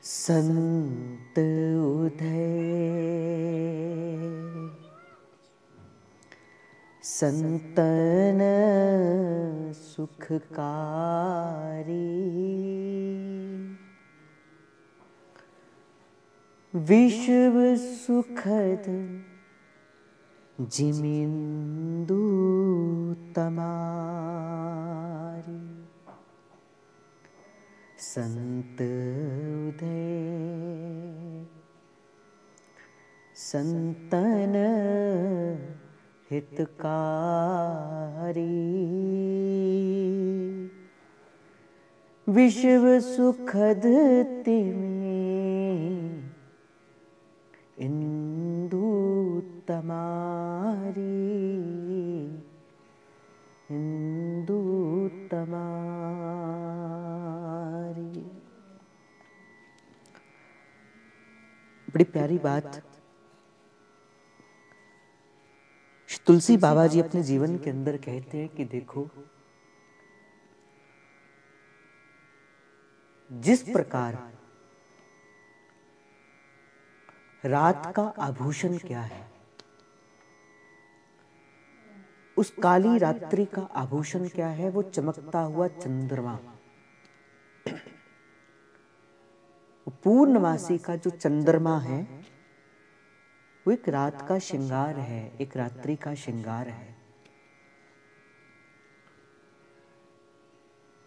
संत उदय संतन सुखकारी, विश्व सुखद जिमिंदु तमारी। संत उदय संतन हितकारी, विश्व सुखद तिमि इंदु तमारी, इंदु तमारी। बड़ी प्यारी बात तुलसी बाबा जी अपने जीवन के अंदर कहते हैं कि देखो, जिस प्रकार रात का आभूषण क्या है, उस काली रात्रि का आभूषण क्या है? वो चमकता हुआ चंद्रमा। पूर्णमासी का जो चंद्रमा है वो एक रात का श्रृंगार है, एक रात्रि का श्रृंगार है।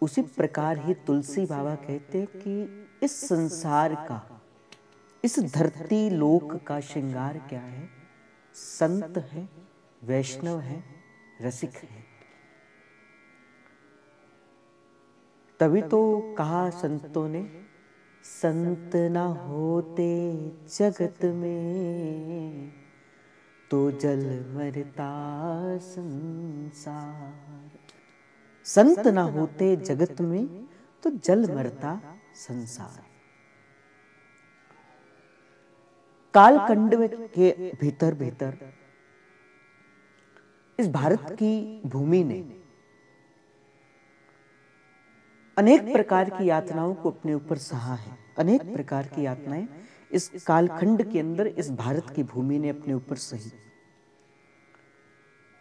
उसी प्रकार ही तुलसी बाबा कहते हैं कि इस संसार का, इस धरती लोक का श्रृंगार क्या है? संत है, वैष्णव है, रसिक है। तभी तो कहा संतों ने, संत न होते जगत में तो जल मरता संसार। संत न होते जगत में तो जल मरता संसार। कालखंड के भीतर भीतर इस भारत की भूमि ने अनेक प्रकार की यातनाओं को अपने ऊपर सहा है। अनेक प्रकार की यातनाएं इस कालखंड के अंदर इस भारत की भूमि ने अपने ऊपर सही।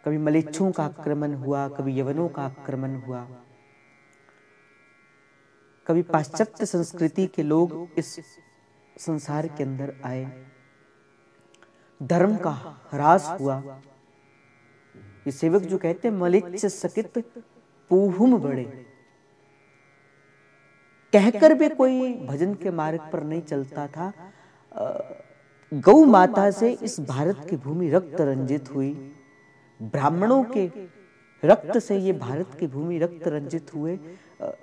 कभी मलेच्छों का आक्रमण हुआ, कभी यवनों का आक्रमण हुआ, कभी पाश्चात्य संस्कृति के लोग इस संसार के अंदर आए, धर्म का ह्रास हुआ। ये सेवक जो कहते हैं, मलिच्छ सकित पूहुम बड़े, कहकर भी कोई भजन के मार्ग पर नहीं चलता था। गौ माता से इस भारत की भूमि रक्त रंजित हुई, ब्राह्मणों के रक्त से ये भारत की भूमि रक्त रंजित हुए।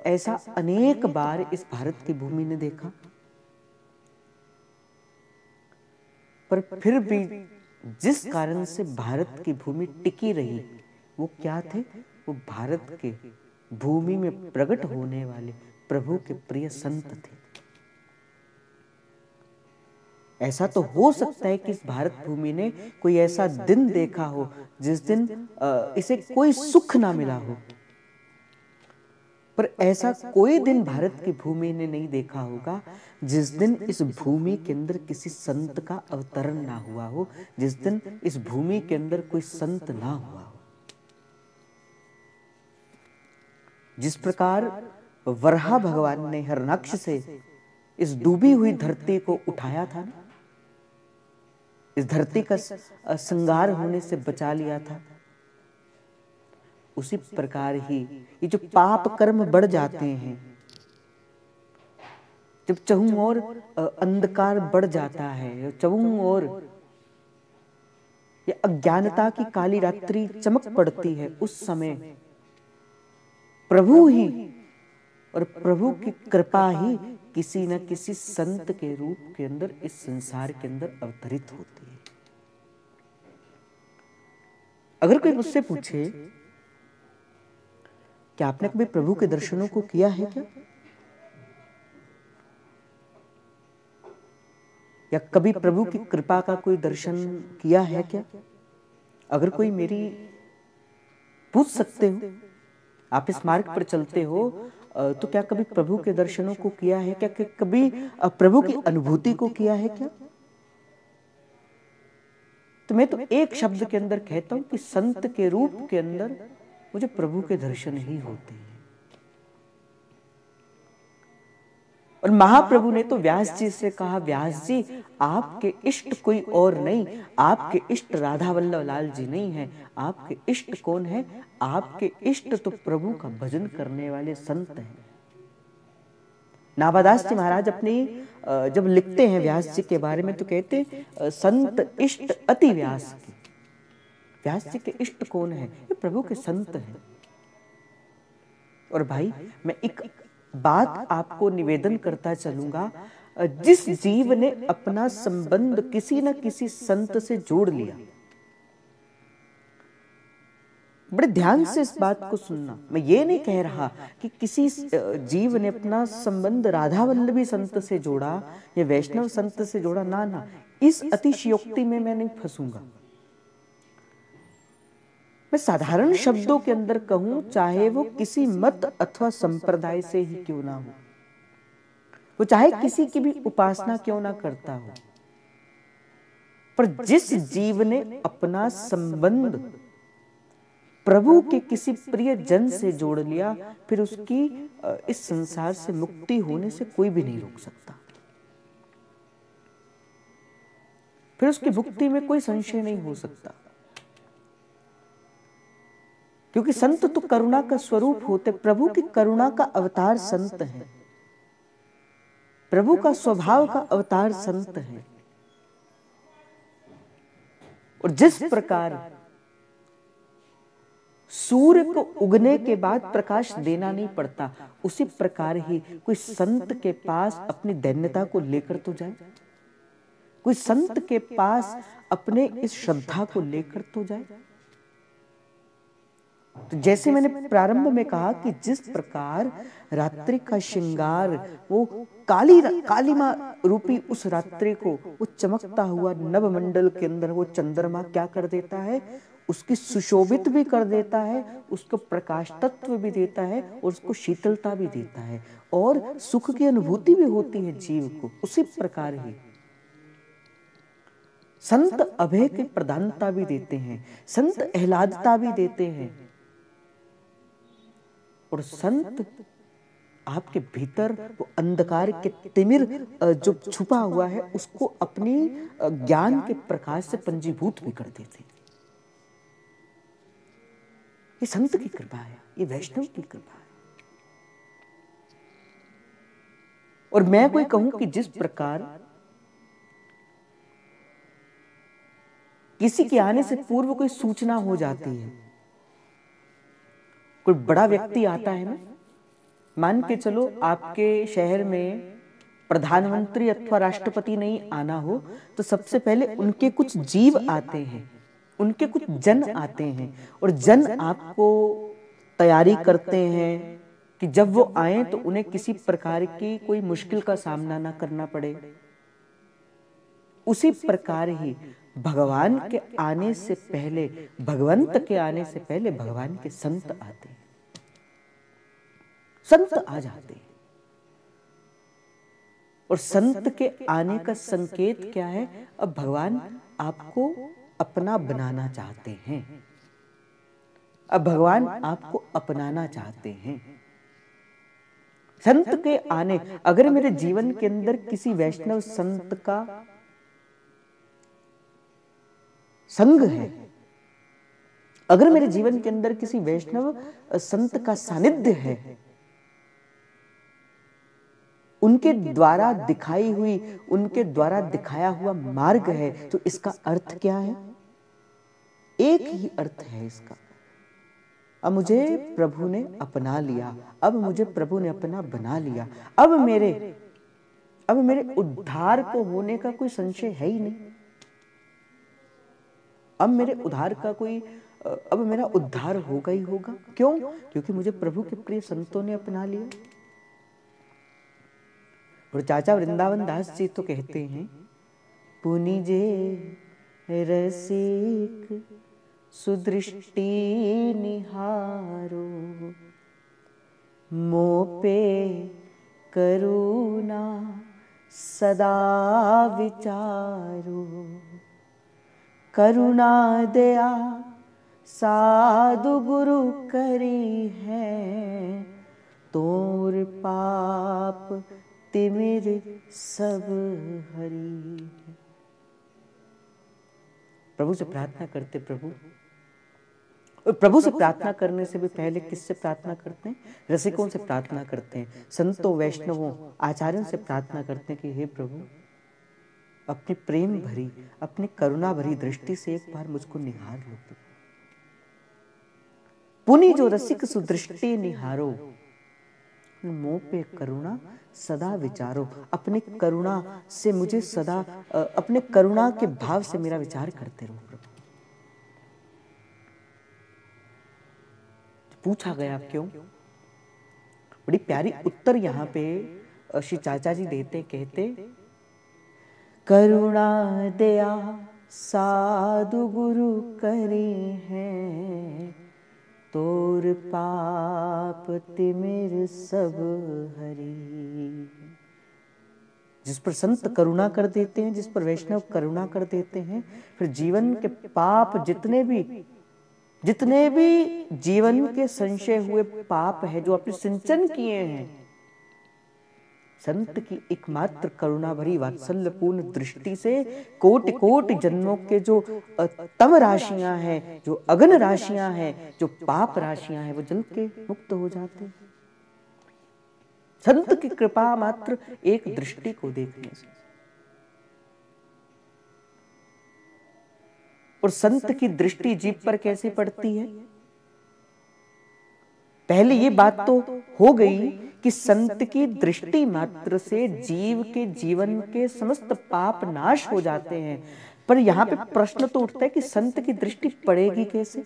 ऐसा अनेक बार इस भारत की भूमि ने देखा, पर फिर भी जिस कारण से भारत की भूमि टिकी रही, वो क्या थे? वो भारत के भूमि में प्रकट होने वाले प्रभु के प्रिय संत थे। ऐसा तो हो सकता है कि इस भारत भूमि ने कोई ऐसा दिन देखा हो जिस दिन इसे कोई सुख ना मिला हो, पर ऐसा कोई दिन भारत की भूमि ने नहीं देखा होगा जिस दिन इस भूमि के अंदर किसी संत का अवतरण ना हुआ हो, जिस दिन इस भूमि के अंदर कोई संत ना हुआ हो। जिस प्रकार वराह भगवान ने हिरण्याक्ष से इस डूबी हुई धरती को उठाया था, इस धरती का संगार होने से बचा लिया था, उसी प्रकार ही ये जो पाप कर्म बढ़ जाते हैं, जब चहुं ओर अंधकार बढ़ जाता है, चहुं ओर ये अज्ञानता की काली रात्रि चमक पड़ती है, उस समय प्रभु ही और प्रभु की कृपा ही किसी न किसी संत के रूप के अंदर इस संसार के अंदर अवतरित होती है। अगर कोई मुझसे पूछे कि आपने कभी प्रभु के दर्शनों को किया है क्या, या कभी प्रभु की कृपा का कोई दर्शन किया है क्या, अगर कोई मेरी पूछ सकते हो आप इस मार्ग पर चलते हो तो क्या कभी प्रभु के दर्शनों को किया है क्या? कभी प्रभु की अनुभूति को किया है क्या? तो मैं तो एक शब्द के अंदर कहता हूं कि संत के रूप के अंदर मुझे प्रभु के दर्शन ही होते हैं। और महाप्रभु ने तो व्यास जी से कहा, व्यास जी आपके इष्ट कोई और नहीं, आपके इष्ट राधा वल्लभ लाल जी नहीं है, आपके इष्ट कौन है? आपके इष्ट तो प्रभु का भजन करने वाले संत हैं। नाभादास जी महाराज अपनी जब लिखते हैं व्यास जी के बारे में तो कहते हैं संत इष्ट अति व्यास की। व्यास जी के इष्ट कौन है? ये प्रभु के संत हैं। और भाई मैं एक बात आपको निवेदन करता चलूंगा, जिस जीव ने अपना संबंध किसी न किसी संत से जोड़ लिया, बड़े ध्यान से इस बात को सुनना, मैं ये नहीं कह रहा कि किसी जीव ने अपना संबंध राधा वल्लभी संत से जोड़ा या वैष्णव संत से जोड़ा, ना ना, इस अतिशयोक्ति में मैं नहीं फंसूंगा। मैं साधारण शब्दों के अंदर कहूं, चाहे वो किसी मत अथवा संप्रदाय से ही क्यों ना हो, वो चाहे किसी की भी उपासना क्यों ना करता हो, पर जिस जीव ने अपना संबंध प्रभु के किसी प्रिय जन से जोड़ लिया, फिर उसकी इस संसार से मुक्ति होने से कोई भी नहीं रोक सकता। फिर उसकी मुक्ति में कोई संशय नहीं हो सकता, क्योंकि संत तो करुणा का स्वरूप होते, प्रभु की करुणा का अवतार संत है, प्रभु का स्वभाव का अवतार संत है। और जिस प्रकार सूर्य को उगने के बाद प्रकाश देना नहीं पड़ता, उसी प्रकार ही कोई संत के पास अपनी दैन्यता को लेकर तो जाए, कोई संत के पास अपने इस श्रद्धा को लेकर तो जाए। तो जैसे मैंने प्रारंभ में कहा कि जिस प्रकार रात्रि का श्रृंगार वो कालीमा रूपी उस रात्रि को वो चमकता हुआ नवमंडल के अंदर वो चंद्रमा क्या कर देता है, उसकी सुशोभित भी कर देता है, उसको प्रकाश तत्व भी देता है और उसको शीतलता भी देता है और सुख की अनुभूति भी होती है जीव को। उसी प्रकार ही संत अभय की प्रधानता भी देते हैं, संत आह्लादता भी देते हैं, और संत आपके भीतर वो अंधकार के तिमिर जो छुपा हुआ है उसको अपनी ज्ञान के प्रकाश से पंजीभूत भी कर देते हैं। ये संत की कृपा है, ये वैष्णव की कृपा है। और मैं कोई कहूं कि जिस प्रकार किसी के आने से पूर्व कोई सूचना हो जाती है, कोई बड़ा व्यक्ति आता है ना, मान के चलो आपके शहर में प्रधानमंत्री अथवा राष्ट्रपति नहीं आना हो तो सबसे पहले उनके कुछ जीव आते हैं, उनके कुछ जन आते हैं और जन आपको तैयारी करते हैं कि जब वो आए तो उन्हें किसी प्रकार की कोई मुश्किल का सामना ना करना पड़े। उसी प्रकार ही भगवान के आने से पहले, भगवंत के आने से पहले भगवान के संत आते हैं, संत आ जाते हैं। और संत के आने का संकेत क्या है? अब भगवान आपको अपना बनाना चाहते हैं, अब भगवान आपको अपनाना चाहते हैं। संत के आने, अगर मेरे जीवन के अंदर किसी वैष्णव संत का संग है, अगर मेरे जीवन के अंदर किसी वैष्णव संत का सानिध्य है, उनके द्वारा दिखाई हुई, उनके द्वारा दिखाया हुआ मार्ग है, तो इसका अर्थ क्या है? एक ही अर्थ है इसका, अब मुझे प्रभु ने अपना लिया, अब मुझे प्रभु ने अपना बना लिया, अब मेरे उद्धार को होने का कोई संशय है ही नहीं। अब मेरे उद्धार का कोई, अब मेरा उद्धार होगा ही होगा। क्यों? क्योंकि मुझे प्रभु के प्रिय संतों ने अपना लिया। और चाचा वृंदावन दास जी तो कहते हैं, पुनिजे रसिक सुदृष्टि निहारो, मोह पे करुणा सदा विचारो, करुणा दया साधु गुरु करी है, तोर पाप तिमिर सब हरी। प्रभु से प्रार्थना करते प्रभु, और प्रभु से प्रार्थना करने से भी पहले किससे प्रार्थना करते हैं? रसिकों से प्रार्थना करते हैं, संतों वैष्णवों आचार्यों से प्रार्थना करते हैं कि हे प्रभु अपनी प्रेम भरी, अपनी करुणा भरी दृष्टि से एक बार मुझको निहार लो। पुनि जो रसिक सुदृष्टि निहारो, मोह पे करुणा सदा विचारो। अपने करुणा से मुझे सदा, अपने करुणा के भाव से मेरा विचार करते रहो प्रभु। पूछा गया क्यों? बड़ी प्यारी उत्तर यहाँ पे श्री चाचा जी देते, कहते करुणा दया साधु गुरु करे हैं, तोर पाप तिमिर सब हरी। जिस पर संत करुणा कर देते हैं, जिस पर वैष्णव करुणा कर देते हैं, फिर जीवन के पाप जितने भी जीवन के संशय हुए पाप है, जो आपने सिंचन किए हैं, संत की एकमात्र करुणा भरी वात्सल्यपूर्ण दृष्टि से कोटि कोटि जन्मों के जो तम राशियां हैं, जो अगन राशियां हैं, जो पाप राशियां हैं, वो जल के मुक्त हो जाते हैं संत की कृपा मात्र एक दृष्टि को देखने से। और संत की दृष्टि जीव पर कैसे पड़ती है? पहले ये बात तो हो गई कि संत की दृष्टि मात्र से जीव के जीवन के समस्त पाप नाश हो जाते हैं, पर यहां पे प्रश्न तो उठता है कि संत की दृष्टि पड़ेगी कैसे?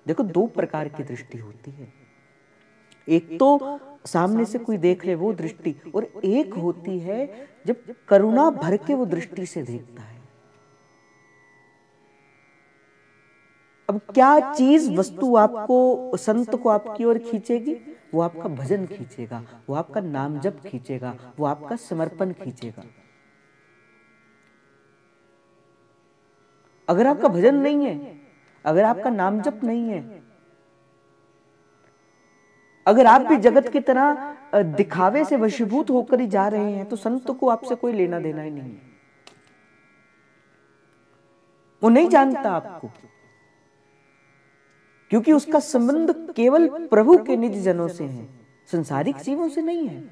देखो, दो प्रकार की दृष्टि होती है। एक तो सामने से कोई देख ले वो दृष्टि, और एक होती है जब करुणा भर के वो दृष्टि से देखता है। अब क्या चीज वस्तु आपको, संत को आपकी ओर खींचेगी? वो आपका भजन खींचेगा, वो आपका नाम जप खींचेगा, वो आपका समर्पण खींचेगा। अगर आपका भजन नहीं है, अगर आपका नाम जप नहीं है, अगर आप भी जगत की तरह दिखावे से वशीभूत होकर ही जा रहे हैं, तो संत को आपसे कोई लेना देना ही नहीं है। वो नहीं जानता आपको, क्योंकि उसका संबंध केवल प्रभु के निज जनों से है, संसारिक जीवों से नहीं है।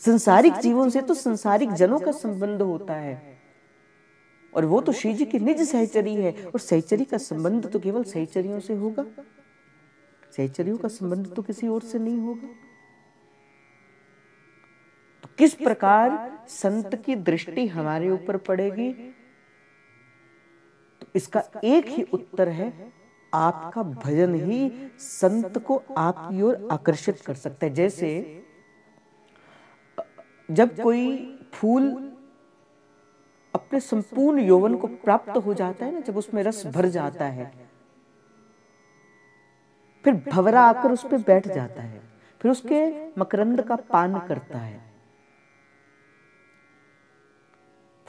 संसारिक जीवों से तो संसारिक जनों का संबंध होता है, और वो तो श्री जी की निज सहचरी है, और सहचरी का संबंध तो केवल सहचरियों से होगा, सहचरियों का संबंध तो किसी और से नहीं होगा। तो किस प्रकार संत की दृष्टि हमारे ऊपर पड़ेगी? तो इसका एक ही उत्तर है, आपका भजन ही संत को आपकी ओर आकर्षित कर सकता है। जैसे जब कोई फूल अपने संपूर्ण यौवन को प्राप्त हो जाता है ना, जब उसमें रस भर जाता है, फिर भंवरा आकर उस पर बैठ जाता है, फिर उसके मकरंद का पान करता है।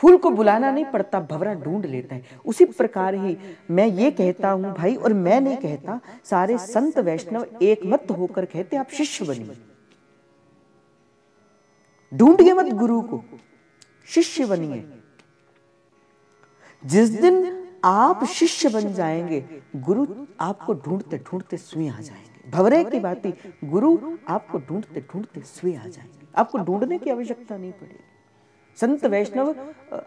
फूल को बुलाना नहीं पड़ता, भंवरा ढूंढ लेता है। उसी प्रकार ही मैं ये कहता हूं भाई, और मैं नहीं कहता, सारे संत वैष्णव एक मत होकर कहते आप शिष्य बनिए। ढूंढिए मत गुरु को, शिष्य बनिए। जिस दिन आप शिष्य बन जाएंगे, गुरु आपको ढूंढते ढूंढते स्वयं आ जाएंगे। भंवरे की बात ही, गुरु आपको ढूंढते ढूंढते स्वयं आ जाएंगे, आपको ढूंढने की आवश्यकता नहीं पड़ेगी। संत वैष्णव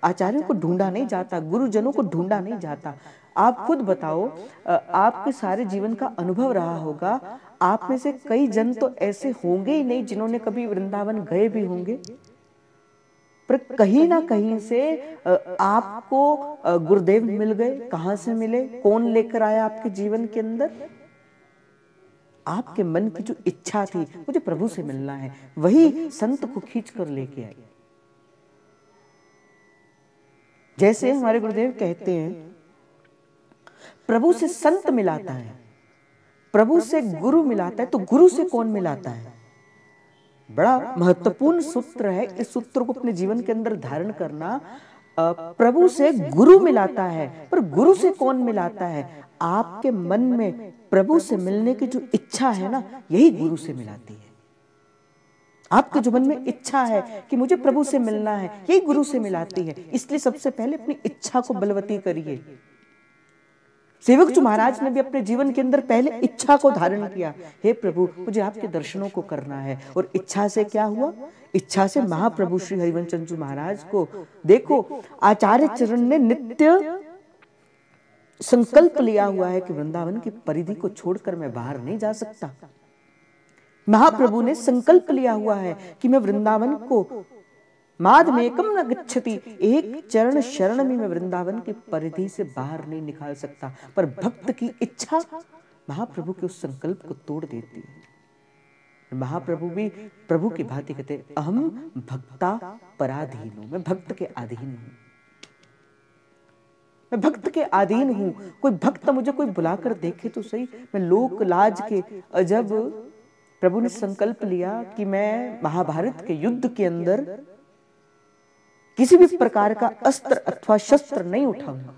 आचार्यों को ढूंढा नहीं जाता, गुरुजनों को ढूंढा नहीं जाता। आप खुद बताओ, आपके सारे जीवन का अनुभव रहा होगा, आप में से कई जन तो ऐसे होंगे ही नहीं जिन्होंने कभी वृंदावन गए भी होंगे, पर कहीं ना कहीं से आपको गुरुदेव मिल गए। कहां से मिले? कौन लेकर आया आपके जीवन के अंदर? आपके मन की जो इच्छा थी, मुझे प्रभु से मिलना है, वही संत को खींच कर लेके आई। जैसे हमारे गुरुदेव कहते हैं, प्रभु से संत मिलाता है, प्रभु से गुरु मिलाता है, तो गुरु से कौन मिलाता है? बड़ा महत्वपूर्ण सूत्र है। इस सूत्र को अपने जीवन के अंदर धारण करना। प्रभु से गुरु मिलाता है, पर गुरु से कौन मिलाता है? आपके मन में प्रभु से मिलने की जो इच्छा है ना, यही गुरु से मिलाती है। आपके जो मन में इच्छा है कि मुझे प्रभु से मिलना है, यही गुरु से मिलाती है। इसलिए सबसे पहले अपनी इच्छा को बलवती करिए। सेवक जी महाराज ने भी अपने जीवन के अंदर पहले इच्छा को धारण किया, हे प्रभु मुझे आपके दर्शनों को करना है। और इच्छा से क्या हुआ? इच्छा से महाप्रभु श्री हरिवंश चंद्र महाराज को देखो, आचार्य चरण ने नित्य संकल्प लिया हुआ है कि वृंदावन की परिधि को छोड़कर मैं बाहर नहीं जा सकता। महाप्रभु ने संकल्प लिया हुआ है कि मैं वृंदावन को माद में एकम न गच्छति, एक चरण शरण में मैं वृंदावन की परिधि से बाहर नहीं निकाल सकता। पर भक्त की इच्छा महाप्रभु के उस संकल्प को तोड़ देती है। महाप्रभु भी प्रभु की भांति कहते हैं, अहम भक्ता पराधीन हूं, मैं भक्त के अधीन हूं, मैं भक्त के अधीन हूं। कोई भक्त मुझे कोई बुलाकर देखे तो सही, मैं लोक लाज के। जब प्रभु ने संकल्प लिया कि मैं महाभारत के युद्ध के अंदर किसी भी प्रकार का अस्त्र अथवा शस्त्र नहीं उठाऊंगा,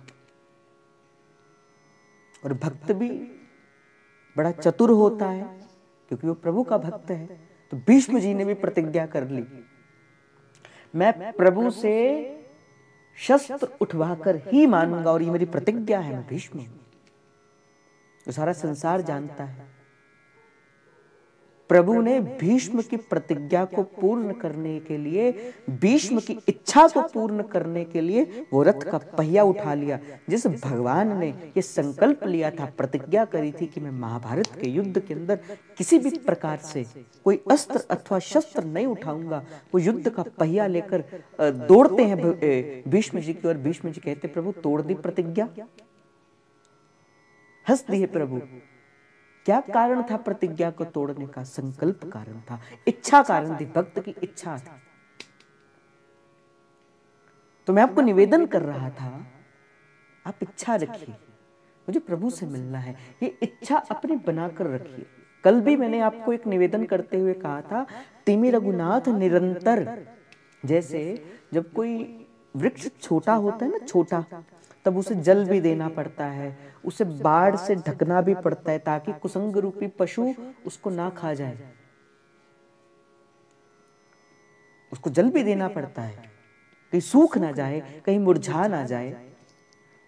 और भक्त भी बड़ा चतुर होता है क्योंकि वो प्रभु का भक्त है, तो भीष्म जी ने भी प्रतिज्ञा कर ली, मैं प्रभु से शस्त्र उठवाकर ही मानूंगा, और ये मेरी प्रतिज्ञा है, मैं भीष्म हूं। तो सारा संसार जानता है प्रभु ने भीष्म की प्रतिज्ञा को पूर्ण करने के लिए, भीष्म की इच्छा को पूर्ण करने के लिए वो रथ का पहिया उठा लिया। जिस भगवान ने ये संकल्प लिया था, प्रतिज्ञा करी थी कि मैं महाभारत के युद्ध के अंदर किसी भी प्रकार से कोई अस्त्र अथवा शस्त्र नहीं उठाऊंगा, वो युद्ध का पहिया लेकर दौड़ते हैं भीष्म जी की ओर। भीष्म जी कहते, प्रभु तोड़ दी प्रतिज्ञा, हंस दिए प्रभु। क्या कारण था प्रतिज्ञा को तोड़ने का? संकल्प कारण था, इच्छा कारण थी, भक्त की इच्छा थी। तो मैं आपको निवेदन कर रहा था, आप इच्छा रखिए, मुझे प्रभु से मिलना है, ये इच्छा अपने बनाकर रखिए। कल भी मैंने आपको एक निवेदन करते हुए कहा था, तिमि रघुनाथ निरंतर। जैसे जब कोई वृक्ष छोटा होता है ना, छोटा, तब उसे जल भी देना पड़ता है, उसे बाढ़ से ढकना भी पड़ता है ताकि कुसंग रूपी पशु उसको ना खा जाए, उसको जल भी देना पड़ता है, कहीं सूख ना जाए, कहीं मुरझा ना जाए,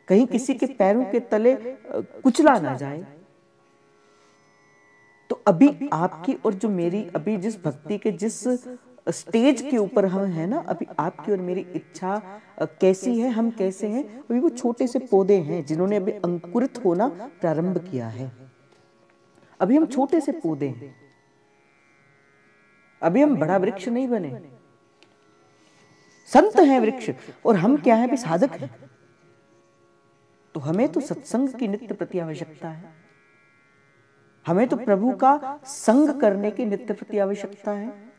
कहीं किसी के पैरों के तले कुचला ना जाए। तो अभी आपकी और जो मेरी, अभी जिस भक्ति के जिस स्टेज के ऊपर हम हैं ना, अभी आपकी और मेरी इच्छा कैसी है, हम कैसे हैं? अभी वो छोटे से पौधे हैं जिन्होंने अभी अंकुरित होना प्रारंभ किया है। अभी हम छोटे से पौधे हैं, अभी हम बड़ा वृक्ष नहीं बने। संत हैं वृक्ष, और हम क्या हैं? भी साधक हैं। तो हमें तो सत्संग की नित्य प्रति आवश्यकता है, हमें तो प्रभु का संग करने की नित्य प्रति आवश्यकता है।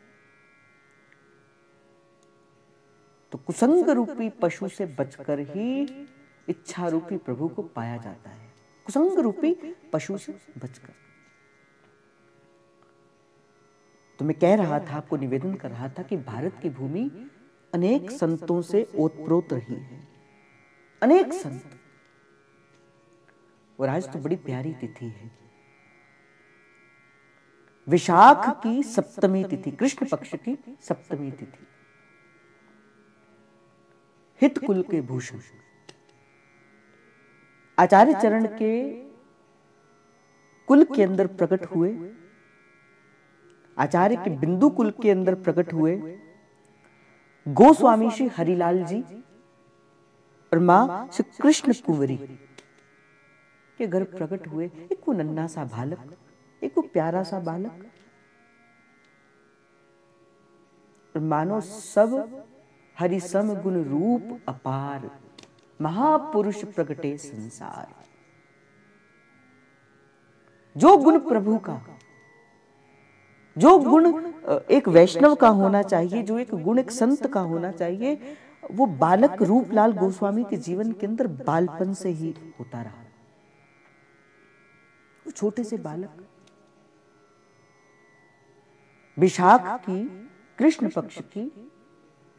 तो कुसंग रूपी पशु से बचकर ही इच्छा रूपी प्रभु को पाया जाता है, कुसंग रूपी पशु से बचकर। तो मैं कह रहा था, आपको निवेदन कर रहा था कि भारत की भूमि अनेक संतों से ओतप्रोत रही है, अनेक संत। और आज तो बड़ी प्यारी तिथि है, विशाख की सप्तमी तिथि, कृष्ण पक्ष की सप्तमी तिथि। हित कुल के भूषण आचार्य चरण के कुल के अंदर प्रकट हुए, आचार्य के बिंदु कुल के अंदर प्रकट हुए गोस्वामी श्री हरिलाल जी और मां श्री कृष्ण कुंवरी के घर प्रकट हुए। एक वो नन्हा सा बालक, एक वो प्यारा सा बालक, और मानो सब हरि सम गुण रूप अपार, महापुरुष प्रगटे संसार। जो गुण प्रभु का, जो गुण एक वैष्णव का होना चाहिए, जो एक गुण एक संत का होना चाहिए, वो बालक रूपलाल गोस्वामी के जीवन के अंदर बालपन से ही होता रहा। वो छोटे से बालक विशाख की कृष्ण पक्ष की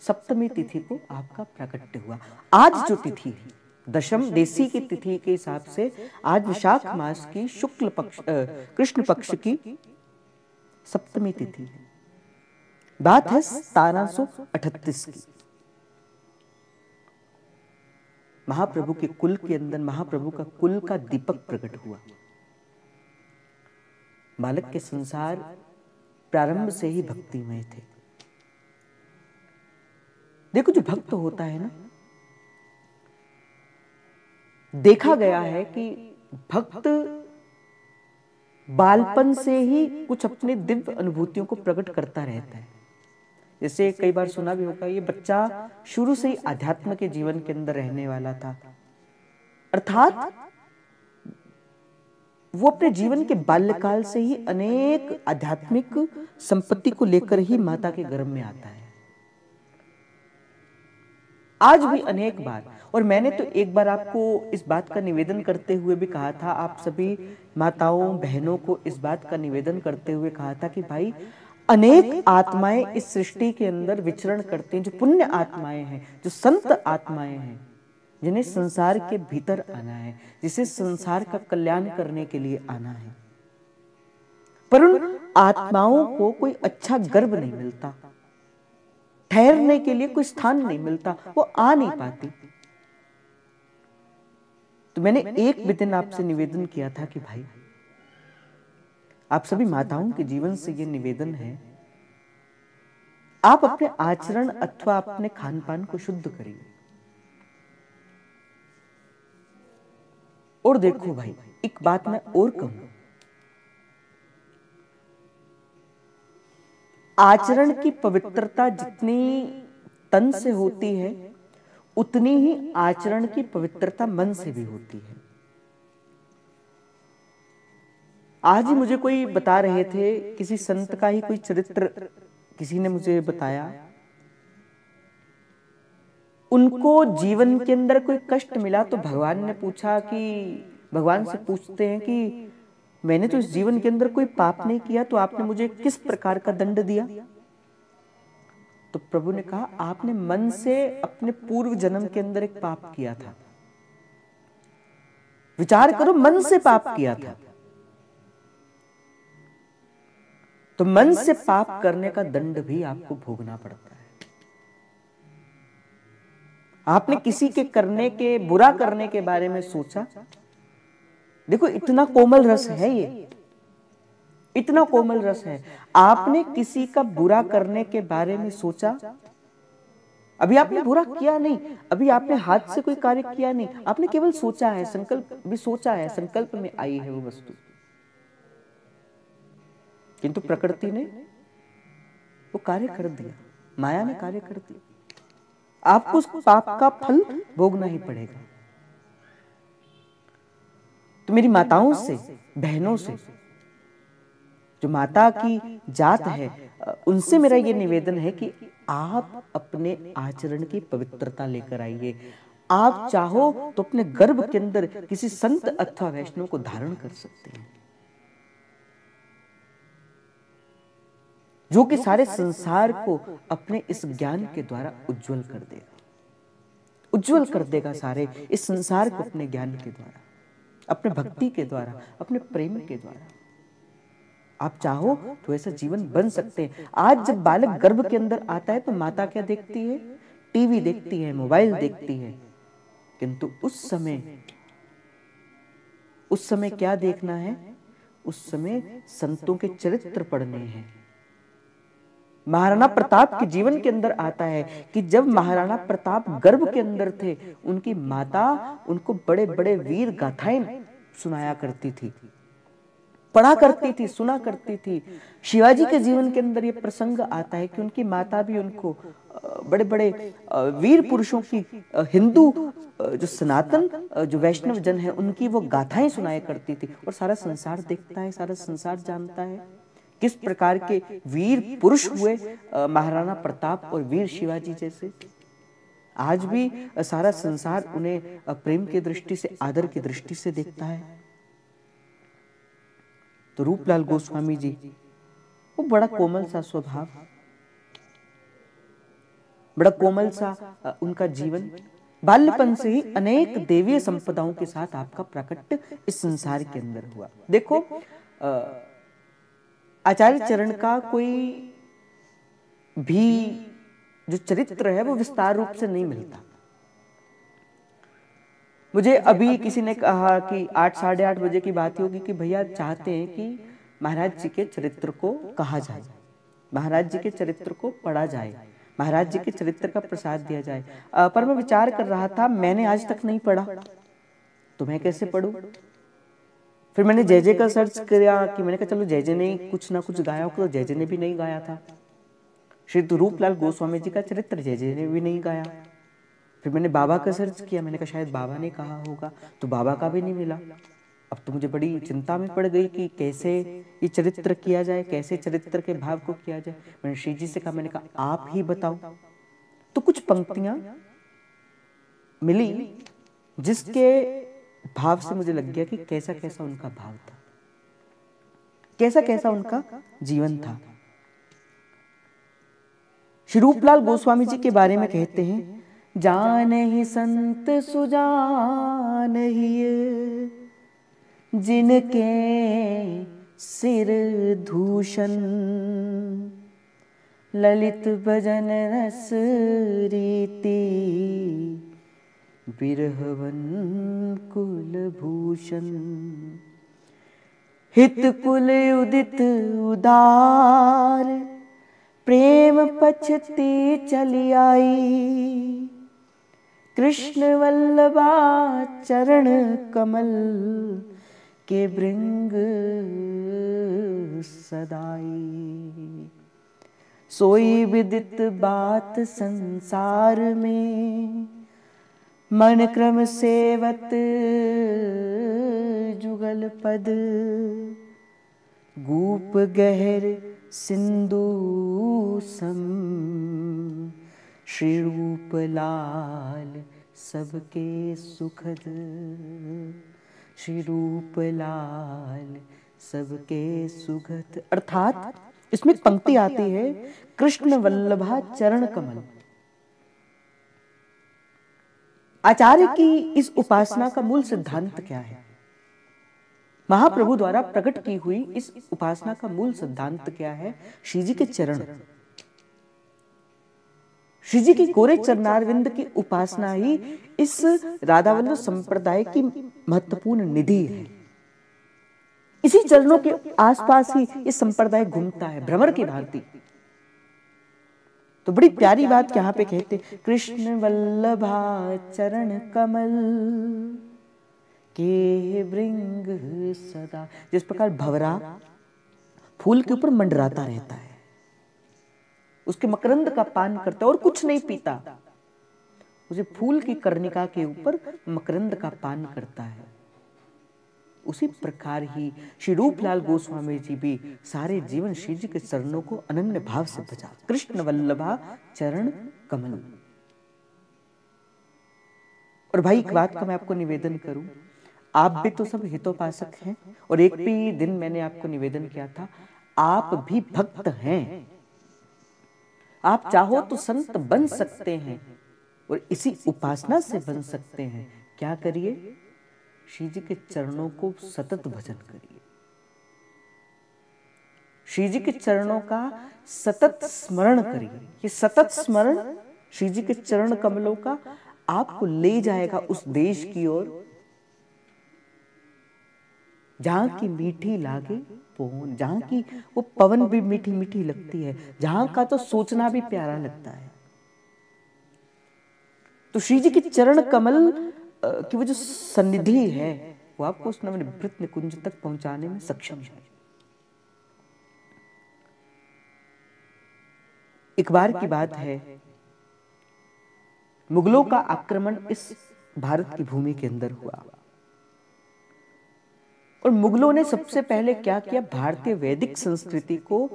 सप्तमी तिथि को आपका प्राकट्य हुआ। आज जो तिथि है दशम देसी की तिथि के हिसाब से आज विशाख मास की शुक्ल पक्ष कृष्ण पक्ष की सप्तमी तिथि है। बात है 1738 की। महाप्रभु के कुल के अंदर महाप्रभु का कुल का दीपक प्रकट हुआ। बालक के संसार प्रारंभ से ही भक्तिमय थे। देखो जो भक्त होता है ना, देखा गया है कि भक्त बालपन से ही कुछ अपने दिव्य अनुभूतियों को प्रकट करता रहता है। जैसे कई बार सुना भी होगा, ये बच्चा शुरू से ही आध्यात्म के जीवन के अंदर रहने वाला था, अर्थात वो अपने जीवन के बाल्यकाल से ही अनेक आध्यात्मिक संपत्ति को लेकर ही माता के गर्भ में आता है। आज भी अनेक बार, और मैंने तो एक बार आपको इस बात का निवेदन करते हुए भी कहा था, आप सभी माताओं बहनों को इस बात का निवेदन करते हुए कहा था कि भाई अनेक आत्माएं इस सृष्टि के अंदर विचरण करते हैं, जो पुण्य आत्माएं हैं, जो संत आत्माएं हैं, जिन्हें संसार के भीतर आना है, जिसे संसार का कल्याण करने के लिए आना है, पर उन आत्माओं को कोई अच्छा गर्भ नहीं मिलता, ठहरने के लिए कोई स्थान नहीं मिलता, वो आ नहीं पाती। तो मैंने एक भी दिन आपसे निवेदन किया था कि भाई आप सभी माताओं के जीवन से ये निवेदन है, आप अपने आचरण अथवा अपने खान पान को शुद्ध करिए। और देखो भाई, एक बात मैं और कहूं, आचरण की पवित्रता जितनी तन से होती है, उतनी ही आचरण की पवित्रता मन से भी होती है। आज ही मुझे कोई बता रहे थे, किसी संत का ही कोई चरित्र किसी ने मुझे बताया, उनको जीवन के अंदर कोई कष्ट मिला तो भगवान ने पूछा कि भगवान से पूछते हैं कि मैंने तो इस जीवन के अंदर कोई पाप नहीं किया, तो आपने मुझे किस प्रकार का दंड दिया? तो प्रभु ने कहा, आपने मन से अपने पूर्व जन्म के अंदर एक पाप किया था। विचार करो, मन से पाप किया था, तो मन से पाप करने का दंड भी आपको भोगना पड़ता है। आपने किसी के करने के, बुरा करने के बारे में सोचा? देखो इतना कोमल रस है ये, इतना कोमल रस है। आपने किसी का बुरा करने के बारे में सोचा? अभी आपने बुरा किया नहीं, अभी आपने हाथ से कोई कार्य किया नहीं, आपने केवल सोचा है, संकल्प भी सोचा है, संकल्प में आई है वो वस्तु, किंतु प्रकृति ने वो कार्य कर दिया, माया ने कार्य कर दिया। आपको उस पाप का फल भोगना ही पड़ेगा। तो मेरी माताओं से, बहनों से, जो माता की जात है, उनसे मेरा ये निवेदन है कि आप अपने आचरण की पवित्रता लेकर आइए। आप चाहो तो अपने गर्भ के अंदर किसी संत अथवा वैष्णव को धारण कर सकते हैं, जो कि सारे संसार को अपने इस ज्ञान के द्वारा उज्जवल कर देगा, उज्जवल कर देगा सारे इस संसार को अपने ज्ञान के द्वारा, अपने भक्ति के द्वारा, अपने प्रेम के द्वारा। आप चाहो तो ऐसा जीवन बन सकते हैं। आज जब बालक गर्भ के अंदर आता है तो माता क्या देखती है? टीवी देखती है, मोबाइल देखती है, किंतु उस समय क्या देखना है? उस समय संतों के चरित्र पढ़ने हैं। महाराणा प्रताप के जीवन के अंदर आता है कि जब महाराणा प्रताप गर्भ के अंदर थे, उनकी माता उनको बड़े बड़े वीर गाथाएं सुनाया करती थी, पढ़ा करती थी, सुना करती थी। शिवाजी के जीवन के अंदर ये प्रसंग आता है कि उनकी माता भी उनको बड़े बड़े वीर पुरुषों की, हिंदू जो सनातन जो वैष्णव जन है, उनकी वो गाथाएं सुनाया करती थी। और सारा संसार देखता है, सारा संसार जानता है किस प्रकार के वीर पुरुष हुए महाराणा प्रताप और वीर शिवाजी जैसे। आज भी सारा संसार उन्हें प्रेम की दृष्टि से, आदर की दृष्टि से देखता है। तो रूपलाल गोस्वामी जी, वो बड़ा कोमल सा स्वभाव, बड़ा कोमल सा उनका जीवन, बाल्यपन से ही अनेक देवीय संपदाओं के साथ आपका प्रकट इस संसार के अंदर हुआ। देखो आचार्य चरण का कोई भी जो चरित्र है वो विस्तार रूप से नहीं मिलता। मुझे अभी किसी ने कहा कि 8 साढ़े 8 बजे की बात होगी कि भैया चाहते हैं कि महाराज जी के चरित्र को कहा जाए, महाराज जी के चरित्र को पढ़ा जाए, महाराज जी के चरित्र का प्रसाद दिया जाए। पर मैं विचार कर रहा था, मैंने आज तक नहीं पढ़ा तो मैं कैसे पढ़ूं। फिर मैंने जय जय का सर्च किया कि मैंने कहा चलो जय जय ने कुछ ना कुछ गाया होगा, तो जय जय ने भी नहीं गाया था। श्री रूपलाल गोस्वामी जी का चरित्र जय जय ने भी नहीं गाया। फिर मैंने बाबा का सर्च किया, मैंने कहा शायद बाबा ने कहा होगा, तो बाबा का भी नहीं मिला। अब तो मुझे बड़ी चिंता में पड़ गई कि कैसे ये चरित्र किया जाए, कैसे चरित्र के भाव को किया जाए। मैंने श्री जी से कहा, मैंने कहा आप ही बताओ। तो कुछ पंक्तियां मिली जिसके भाव से मुझे लग गया कि कैसा कैसा उनका भाव था, कैसा कैसा उनका जीवन था। श्री रूपलाल गोस्वामी जी के बारे में कहते हैं, जान ही संत सुजान ही जिनके सिर धूषण, ललित भजन रस रीति बिरहवन कुलभूषण, हित कुल उदित उदार प्रेम पछती चली आई, कृष्ण वल्लभा चरण कमल के भृंग सदाई, सोई विदित बात संसार में, मन क्रम सेवत जुगल पद, गूप गहर सिंधु सम, श्री रूपलाल सबके सुखद, श्री रूपलाल सबके सुखद। अर्थात इसमें पंक्ति आती है, कृष्ण वल्लभा चरण कमल। आचार्य की इस उपासना का मूल सिद्धांत क्या है? महाप्रभु द्वारा प्रकट की हुई इस उपासना का मूल सिद्धांत क्या है? श्री जी के चरण, श्री जी की गोरे चरणारविंद की उपासना ही इस राधावल्लभ संप्रदाय की महत्वपूर्ण निधि है। इसी चरणों के आसपास ही इस संप्रदाय घूमता है, भ्रमर की भांति। तो बड़ी प्यारी बात यहाँ पे कहते, कृष्ण वल्लभा चरण कमल के भृंग सदा। जिस प्रकार भंवरा फूल के ऊपर मंडराता रहता है, उसके मकरंद का पान करता है और कुछ नहीं पीता, उसे फूल की कर्णिका के ऊपर मकरंद का पान करता है, उसी प्रकार ही श्री रूपलाल गोस्वामी जी भी सारे जीवन श्री जी के चरणों को अनन्य भाव से बचा। कृष्ण वल्लभा चरण कमल। और भाई एक बात का मैं आपको निवेदन करूं, आप भी तो सब हितोपासक हैं, और एक भी दिन मैंने आपको निवेदन किया था, आप भी भक्त हैं, आप चाहो तो संत बन सकते हैं और इसी उपासना से बन सकते हैं। क्या करिए? श्री जी के चरणों को सतत भजन करिए, श्री जी के चरणों का सतत स्मरण करिए। ये सतत स्मरण श्री जी के चरण कमलों का आपको ले जाएगा उस देश की ओर जहां की मीठी लागे पवन, जहां की वो पवन भी मीठी मीठी लगती है, जहां का तो सोचना भी प्यारा लगता है। तो श्री जी के चरण कमल की वो जो सन्निधि है वो आपको उस नवनिभृत निकुंज तक पहुंचाने में सक्षम है। एक बार की बात है, मुगलों का आक्रमण इस भारत की भूमि के अंदर हुआ और मुगलों ने सबसे पहले क्या किया, भारतीय वैदिक संस्कृति को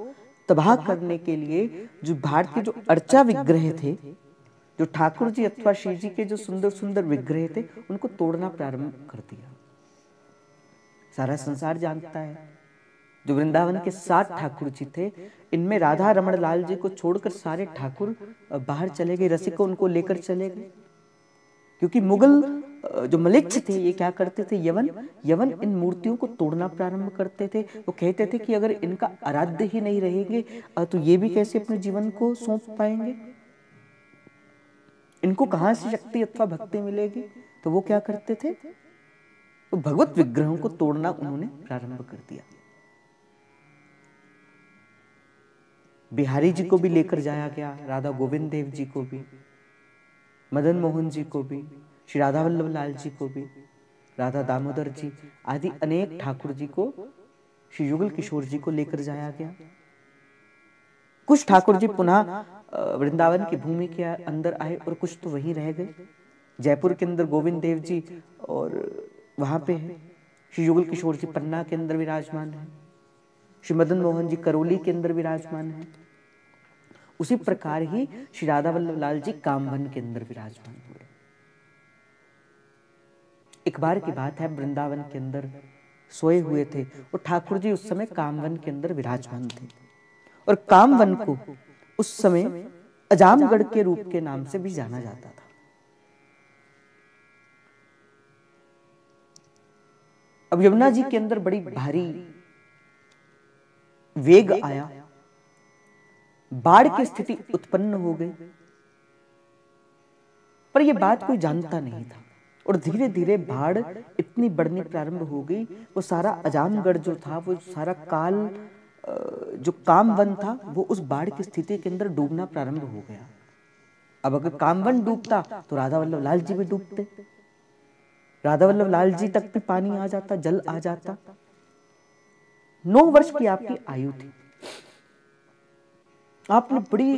तबाह करने के लिए जो भारतीय जो अर्चा विग्रह थे, जो ठाकुर जी अथवा श्री जी के जो सुंदर सुंदर विग्रह थे, उनको तोड़ना प्रारंभ कर दिया। सारा संसार जानता है जो वृंदावन के 7 ठाकुर जी थे, इनमें राधा रमण लाल जी को छोड़कर सारे ठाकुर बाहर चले गए, रसिक उनको लेकर चले गए। क्योंकि मुगल जो मलिच्छ थे ये क्या करते थे, यवन इन मूर्तियों को तोड़ना प्रारंभ करते थे। वो कहते थे कि अगर इनका आराध्य ही नहीं रहेंगे तो ये भी कैसे अपने जीवन को सौंप पाएंगे, इनको कहां से शक्ति अथवा भक्ति मिलेगी। तो वो क्या करते थे, तो भगवत विग्रहों को तोड़ना उन्होंने प्रारंभ कर दिया। बिहारी जी को भी लेकर जाया गया, राधा गोविंद देव जी को भी, मदन मोहन जी को भी, श्री राधा वल्लभ लाल जी को भी, राधा दामोदर जी आदि अनेक ठाकुर जी को, श्री युगल किशोर जी को लेकर जाया गया। कुछ ठाकुर जी पुनः वृंदावन की भूमि के अंदर आए और कुछ तो वहीं रह गए। जयपुर के अंदर गोविंद देव जी और वहां पे है, श्री युगल किशोर जी पन्ना के अंदर विराजमान है, श्री मदन मोहन जी करौली के अंदर विराजमान है। उसी प्रकार ही श्री राधा वल्लभ लाल जी कामवन के अंदर विराजमान हुए। एक बार की बात है, वृंदावन के अंदर सोए हुए थे और ठाकुर जी उस समय कामवन के अंदर विराजमान थे। और कामवन को उस समय अजामगढ़ के रूप के नाम से भी जाना जाता था। अब यमुना जी के अंदर बड़ी भारी वेग आया, बाढ़ की स्थिति उत्पन्न हो गई, पर यह बात कोई जानता नहीं था। और धीरे धीरे बाढ़ इतनी बढ़नी प्रारंभ हो गई, वो सारा अजामगढ़ जो था, वो सारा काल जो कामवन था, वो उस बाढ़ की स्थिति के अंदर डूबना प्रारंभ हो गया। अब अगर कामवन डूबता तो राधा वल्लभ लाल जी भी डूबते, राधा वल्लभ लाल जी तक भी पानी आ जाता, जल आ जाता। 9 वर्ष की आपकी आयु थी, आपने बड़ी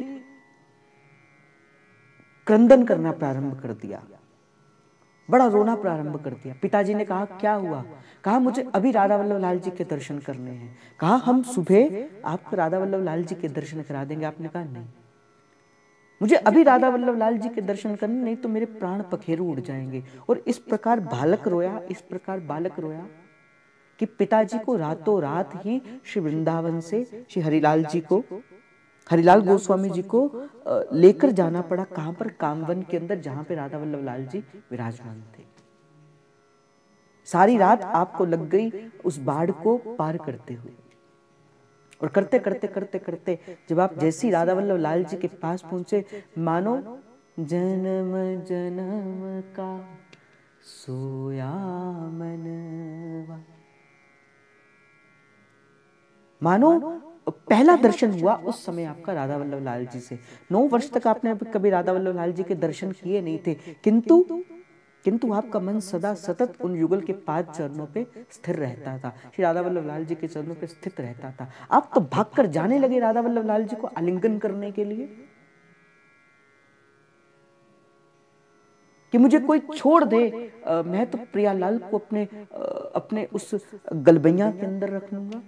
क्रंदन करना प्रारंभ कर दिया, बड़ा रोना प्रारंभ कर दिया। पिताजी ने कहा क्या हुआ? कहा मुझे अभी राधा वल्लभ लाल जी के दर्शन करने हैं। कहा हम सुबह आपको राधा वल्लभ लाल जी के दर्शन करा देंगे। आपने कहा नहीं, मुझे अभी राधा वल्लभ लाल जी के दर्शन करने, नहीं तो मेरे प्राण पखेरु उड़ जाएंगे। और इस प्रकार बालक रोया, इस प्रकार बालक रोया कि पिताजी को रातों रात ही श्री वृंदावन से श्री हरिलाल जी को, हरिलाल गोस्वामी जी को लेकर जाना पड़ा। कहां पर? कामवन के अंदर, जहां पे राधा वल्लभ लाल जी विराजमान थे। सारी रात आपको लग गई उस बाढ़ को पार करते हुए। और करते करते करते करते जब आप जैसी राधा वल्लभ लाल जी के पास पहुंचे, मानो जन्म जन्म का सोया मनवा, मानो पहला दर्शन हुआ उस समय आपका राधा वल्लभ लाल जी से। 9 वर्ष तक आपने कभी राधा वल्लभ लाल जी के दर्शन किए नहीं थे, किंतु आपका मन सदा सतत उन युगल के पाद चरणों पे स्थिर रहता था, श्री राधा वल्लभ लाल जी के चरणों पे स्थित रहता था। आप तो भागकर जाने लगे राधा वल्लभ लाल जी को आलिंगन करने के लिए कि मुझे कोई छोड़ दे, मैं तो प्रियालाल को अपने उस गलबैया के अंदर रख लूंगा।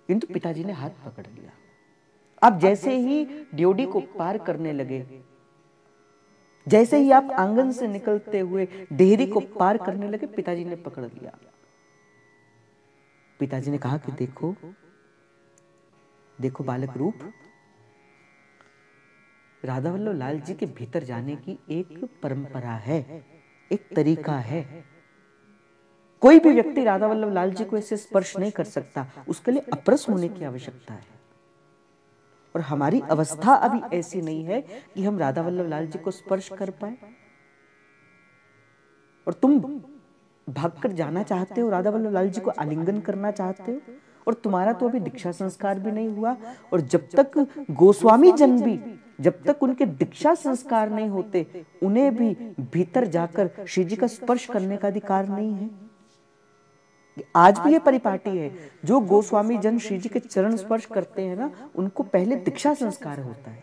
किंतु पिताजी ने हाथ पकड़ लिया। आप जैसे ही ड्योढ़ी को पार करने लगे, जैसे ही आप आंगन से निकलते हुए डेहरी को पार करने लगे, पिताजी ने पकड़ लिया। पिताजी ने कहा कि देखो देखो बालक रूप, राधा वल्लभ लाल जी के भीतर जाने की एक परंपरा है, एक तरीका है। कोई भी व्यक्ति राधा वल्लभ लाल जी को ऐसे स्पर्श नहीं कर सकता, उसके लिए अप्रस होने की आवश्यकता है। और हमारी अवस्था अभी ऐसी नहीं है कि हम राधा वल्लभ लाल जी को स्पर्श कर पाए। और तुम भागकर जाना चाहते हो, राधा वल्लभ लाल जी को आलिंगन करना चाहते हो, और तुम्हारा तो अभी दीक्षा संस्कार भी नहीं हुआ। और जब तक गोस्वामी जन भी, जब तक उनके दीक्षा संस्कार नहीं होते, उन्हें भी भीतर जाकर श्री जी का स्पर्श करने का अधिकार नहीं है। आज भी ये परिपाटी है, जो गोस्वामी जन श्री जी के चरण स्पर्श करते हैं ना, उनको पहले दीक्षा संस्कार होता है,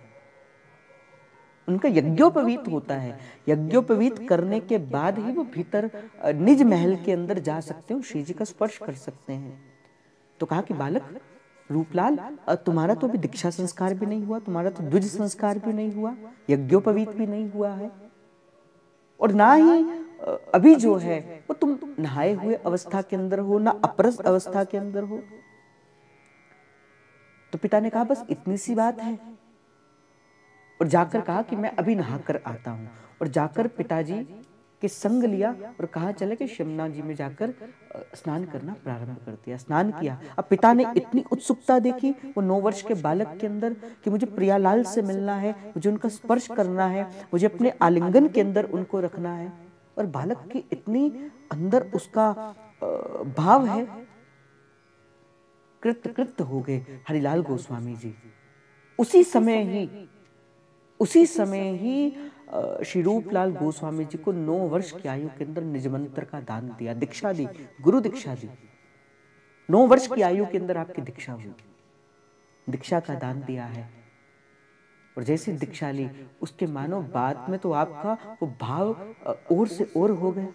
उनका यज्ञोपवीत होता है। यज्ञोपवीत करने के बाद ही वो भीतर निज महल के अंदर जा सकते हैं, श्री जी का स्पर्श कर सकते हैं। तो कहा कि बालक रूपलाल, तुम्हारा तो अभी दीक्षा संस्कार भी नहीं हुआ, तुम्हारा तो द्विज संस्कार भी नहीं हुआ, यज्ञोपवीत भी नहीं हुआ है, और ना ही अभी जो है वो तुम नहाए हुए अवस्था के अंदर हो, ना अपरस अवस्था के अंदर हो। तो पिता ने कहा बस इतनी सी बात है, और जाकर कहा कि मैं अभी नहाकर आता हूं। और जाकर पिताजी के संग लिया और कहा चले कि यमुना जी में जाकर स्नान करना प्रारंभ कर दिया। स्नान किया। अब पिता ने इतनी उत्सुकता देखी वो 9 वर्ष के बालक के अंदर कि मुझे प्रियालाल से मिलना है, मुझे उनका स्पर्श करना है, मुझे अपने आलिंगन के अंदर उनको रखना है। और बालक की इतनी अंदर उसका भाव है। कृत कृत हो गए हरिलाल गोस्वामी जी। उसी समय ही श्री रूपलाल गोस्वामी जी को 9 वर्ष की आयु के अंदर निज मंत्र का दान दिया, दीक्षा दी, गुरु दीक्षा दी। 9 वर्ष की आयु के अंदर आपकी दीक्षा हुई, दीक्षा का दान दिया है। और जैसे दीक्षा ली उसके मानो बाद में तो आपका वो भाव और से और हो गए।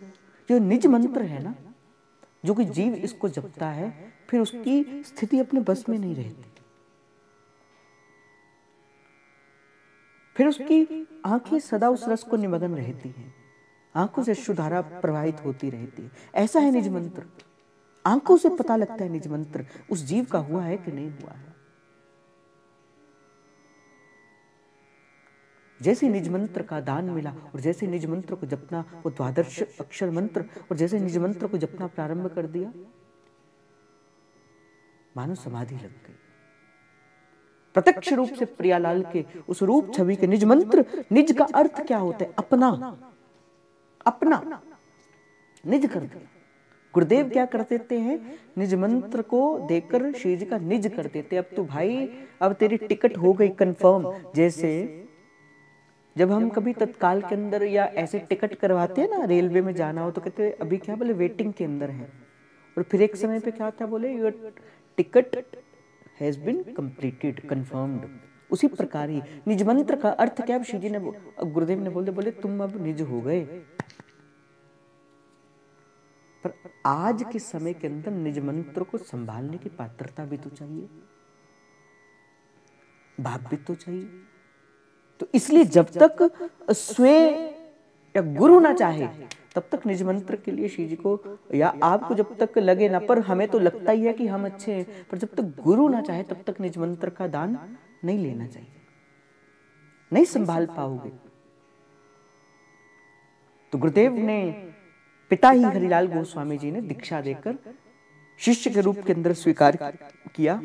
जो निज मंत्र है ना, जो कि जीव इसको जपता है फिर उसकी स्थिति अपने बस में नहीं रहती, फिर उसकी आंखें सदा उस रस को निमग्न रहती हैं, आंखों से अश्रुधारा प्रवाहित होती रहती है। ऐसा है निज मंत्र, आंखों से पता लगता है निज मंत्र उस जीव का हुआ है कि नहीं हुआ है। जैसे निज मंत्र का दान मिला और जैसे निज मंत्र को जपना, वो द्वादश अक्षर मंत्र, और जैसे निज मंत्र को जपना प्रारंभ कर दिया, मानो समाधि लग गई। प्रत्यक्ष रूप से प्रियालाल के उस रूप छवि के निज मंत्र, निज का अर्थ क्या होता है? अपना, अपना निज कर दिया। गुरुदेव क्या कर देते हैं? निज मंत्र को देकर श्री जी का निज कर देते। अब तो भाई अब तेरी टिकट हो गई कंफर्म। जैसे जब हम कभी तत्काल के अंदर या ऐसे टिकट करवाते हैं ना, रेलवे में जाना हो तो कहते हैं अभी क्या बोले वेटिंग के अंदर है, और फिर एक समय पे क्या होता है बोले your ticket has been completed, confirmed. उसी प्रकार ही निज मंत्र का अर्थ क्या? श्री जी ने गुरुदेव ने बोले तुम अब निज हो गए। पर आज के समय के अंदर निज मंत्र को संभालने की पात्रता भी तो चाहिए, भाव भी तो चाहिए। तो इसलिए जब तक स्वयं या गुरु ना चाहे तब तक निज मंत्र के लिए श्री जी को या आपको जब तक लगे ना, पर हमें तो लगता ही है कि हम अच्छे हैं, पर जब तक गुरु ना चाहे तब तक निज मंत्र का दान नहीं लेना चाहिए, नहीं संभाल पाओगे। तो गुरुदेव ने, पिता ही हरिलाल गोस्वामी जी ने दीक्षा देकर शिष्य के रूप के अंदर स्वीकार किया,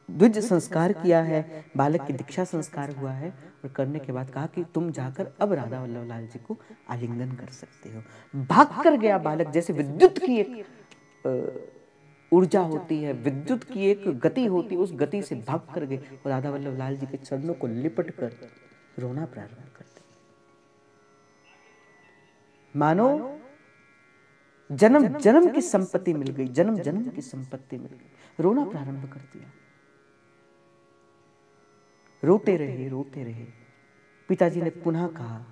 द्विज संस्कार किया है, बालक की दीक्षा संस्कार हुआ है। और करने के बाद कहा कि तुम जाकर अब राधा वल्लभ लाल जी को आलिंगन कर सकते हो। भाग कर गया बालक। जैसे विद्युत की एक ऊर्जा होती है, विद्युत की एक गति होती है, उस गति से भाग कर गए और राधा वल्लभ लाल जी के चरणों को लिपट कर रोना प्रारंभ कर दिया। मानो जन्म जन्म की संपत्ति मिल गई, जन्म जन्म की संपत्ति मिल गई। रोना प्रारंभ कर दिया। रोते रहे। पिताजी ने पुनः कहा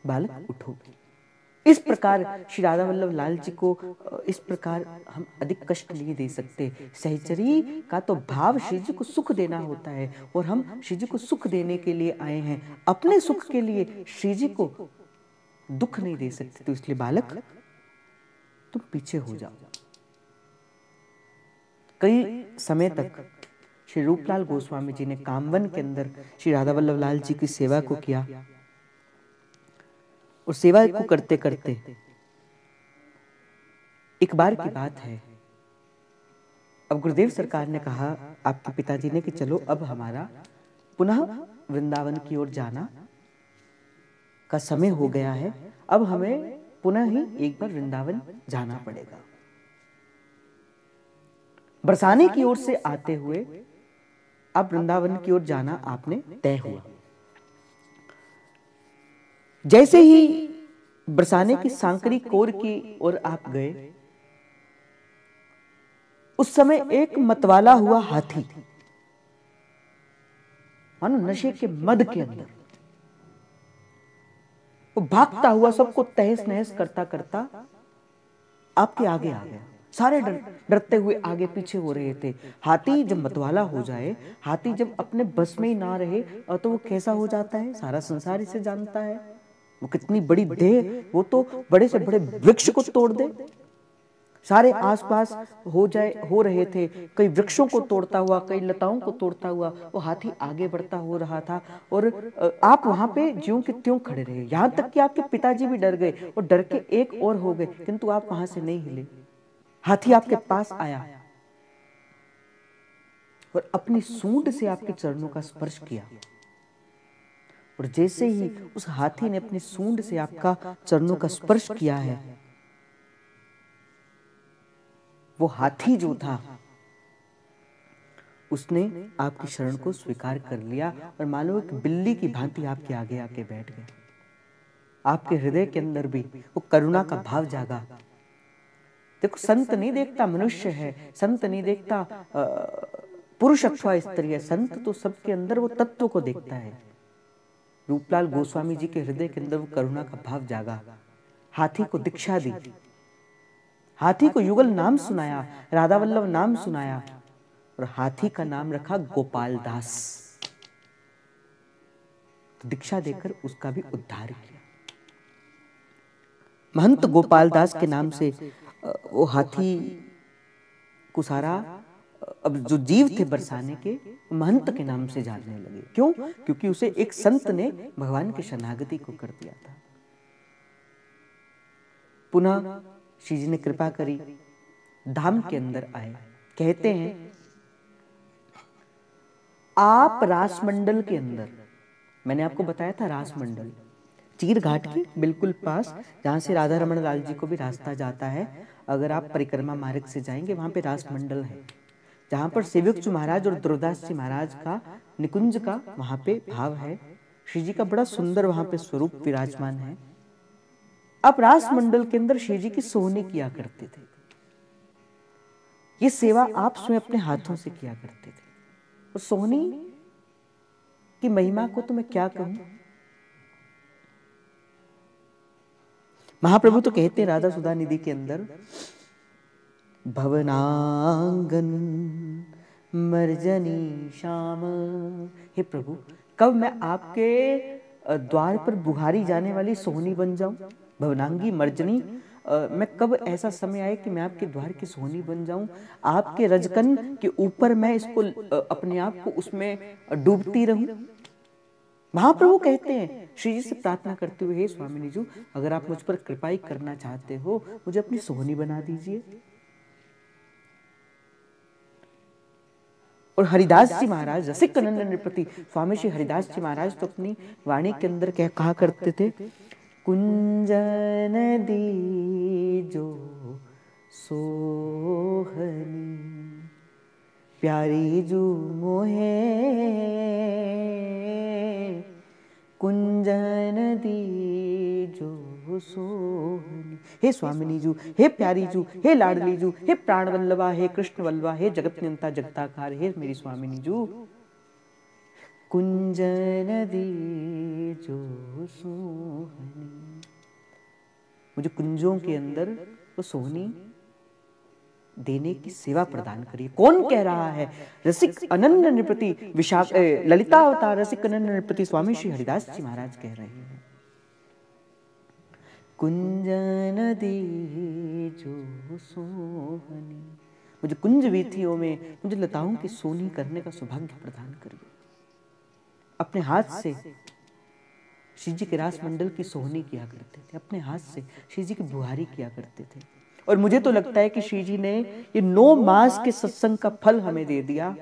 बालक उठो। इस प्रकार श्री राधा वल्लभ लाल जी को इस प्रकार हम अधिक कष्ट नहीं दे सकते। सहचरी का तो भाव श्री जी को सुख देना होता है, और हम श्री जी को सुख देने के लिए आए हैं, अपने सुख के लिए श्री जी को दुख नहीं दे सकते। तो इसलिए बालक तुम पीछे हो जाओ। कई समय तक श्री रूपलाल गोस्वामी जी ने कामवन के अंदर श्री राधा वल्लभ लाल जी की सेवा को किया, और सेवा को करते करते एक बार की बात है, अब गुरुदेव सरकार ने कहा आपके पिताजी ने कि चलो अब हमारा पुनः वृंदावन की ओर जाना का समय हो गया है, अब हमें पुनः ही एक बार वृंदावन जाना पड़ेगा। बरसाने की ओर से आते हुए अब वृंदावन की ओर जाना आपने तय हुआ। जैसे ही बरसाने की सांकरी कोर की ओर आप गए, उस समय एक मतवाला हुआ हाथी, मानो नशे के मद के अंदर, वो भागता हुआ सबको तहस नहस करता करता आपके आगे आ गया। सारे डरते हुए आगे पीछे हो रहे थे। हाथी जब मतवाला हो जाए, हाथी जब अपने बस में ही ना रहे तो वो कैसा हो जाता है, सारा संसार इसे जानता है। वो कितनी बड़ी देह, वो तो बड़े से बड़े वृक्ष को तोड़ दे। सारे आसपास हो रहे थे, कई वृक्षों को तोड़ता हुआ, कई लताओं को तोड़ता हुआ वो हाथी आगे बढ़ता हो रहा था। और आप वहां पे ज्यों के त्यों खड़े रहे, यहां तक कि आपके पिताजी भी डर गए और डर के एक और हो गए, किंतु आप वहां से नहीं हिले। हाथी आपके पास आया और अपनी सूंड से आपके चरणों का स्पर्श किया। और जैसे ही उस हाथी ने अपनी सूंड से आपका चरणों का स्पर्श किया है, वो हाथी जो था उसने आपकी शरण को स्वीकार कर लिया और मानो एक बिल्ली की भांति आपके आगे आके बैठ गया। आपके हृदय के अंदर भी वो करुणा का भाव जागा। देखो, संत नहीं देखता मनुष्य है, संत नहीं देखता पुरुष अथवा स्त्री है, संत तो सबके अंदर वो तत्व को देखता है। रूपलाल गोस्वामी जी के हृदय के अंदर वो करुणा का भाव जागा। हाथी को दीक्षा दी, हाथी को युगल नाम सुनाया, राधा वल्लभ नाम सुनाया और हाथी का नाम रखा गोपाल दास। तो दीक्षा देकर उसका भी उद्धार किया। महंत गोपाल दास के नाम से वो हाथी को सारा अब जो जीव थे बरसाने के, महंत के नाम से जानने लगे। क्यों? क्योंकि उसे एक संत ने भगवान की शरणागति को कर दिया था। पुनः श्री जी ने कृपा करी, धाम के अंदर आए। कहते हैं आप रासमंडल के अंदर, मैंने आपको बताया था रासमंडल चीर घाट के बिल्कुल पास, जहां से राधा रमन लाल जी को भी रास्ता जाता है। अगर आप परिक्रमा मार्ग से जाएंगे, वहां पे रासमंडल है, जहां पर सेवक महाराज और दुर्दास जी महाराज का निकुंज का वहां पे भाव है। श्री जी का बड़ा सुंदर वहां पे स्वरूप विराजमान है। अब रासमंडल के अंदर श्री जी की सोहनी किया करते थे। ये सेवा आप स्वयं अपने हाथों से किया करते थे। और सोहनी की महिमा को तो मैं क्या कहूं। महाप्रभु तो कहते हैं राधा सुधा निधि के अंदर, भवनांगन मर्जनी श्याम। हे प्रभु, कब मैं आपके द्वार पर बुहारी जाने वाली सोहनी बन जाऊं, भवनांगी मर्जनी। मैं कब ऐसा समय आए कि मैं आपके द्वार की सोहनी बन जाऊं, आपके रजकन के ऊपर मैं इसको अपने आप को उसमें डूबती रहूं। महाप्रभु कहते हैं श्री जी से प्रार्थना करते हुए, हे स्वामिनी जी, अगर आप मुझ पर कृपा ही करना चाहते हो, मुझे अपनी सोहनी बना दीजिए। और हरिदास जी महाराज रसिक नंदन नृपति स्वामी श्री हरिदास जी महाराज तो अपनी वाणी के अंदर कहा करते थे, कुंजन दीजो सोहनी प्यारी जू मोहे, कुंजन दीजो सोहनी। हे स्वामिनी जू, हे प्यारी जू, हे लाडली जू, हे प्राण वल्लभा, हे कृष्ण वल्लभा, हे जगत नियंता जगताकार, हे मेरी स्वामिनी जू, कुंजन दीजो सोहनी। मुझे कुंजों के अंदर वो सोहनी देने की सेवा प्रदान करिए। कौन कह रहा है? रसिक अनन्य नृपति विशाख ललिता अवतार रसिक अनन्य नृपति स्वामी श्री हरिदास जी महाराज कह रहे हैं, कुंजन दीजो सोहनी। मुझे कुंज वीथियों में मुझे लताओं की सोनी करने का सौभाग्य प्रदान करिए। अपने हाथ से श्री जी के रास मंडल की सोहनी किया करते थे, अपने हाथ से श्री जी की बुहारी किया करते थे। और मुझे तो लगता है कि श्री जी ने ये 9 मास के सत्संग का फल हमें दे दिया।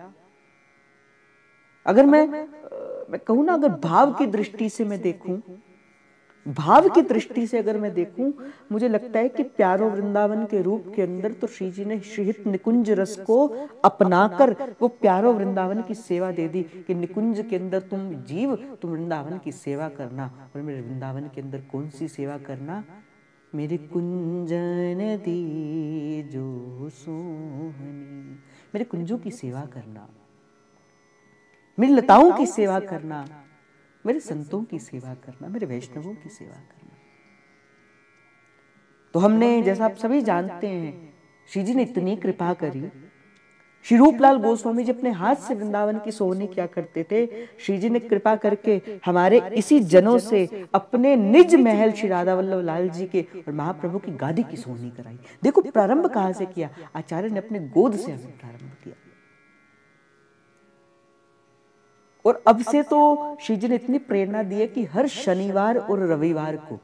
अगर मैं कहूं ना, अगर भाव की दृष्टि से मैं देखूं, भाव की दृष्टि से अगर मैं देखूं, मुझे लगता है कि प्यारो वृंदावन के रूप के अंदर तो श्री जी ने श्रीहित निकुंज रस को अपनाकर वो प्यारो वृंदावन की सेवा दे दी कि निकुंज के अंदर तुम जीव, तुम वृंदावन की सेवा करना। और मेरे वृंदावन के अंदर कौन सी सेवा करना? मेरे कुंजन दीजो सोहनी, मेरे कुंजों की सेवा करना, मेरी लताओं की सेवा करना, मेरे संतों की सेवा करना, मेरे वैष्णवों की सेवा करना। तो हमने, जैसा आप सभी जानते हैं, श्री जी ने इतनी कृपा करी। श्री रूपलाल गोस्वामी जी अपने हाथ से वृंदावन की सोहनी किया करते थे। श्री जी ने कृपा करके हमारे इसी जनों से अपने निज महल श्री राधा वल्लभ लाल जी के और महाप्रभु की गादी की सोहनी कराई। देखो प्रारंभ कहां से किया, आचार्य ने अपने गोद से हमें प्रारंभ किया। और अब से तो श्री जी ने इतनी प्रेरणा दी है कि हर शनिवार और रविवार को,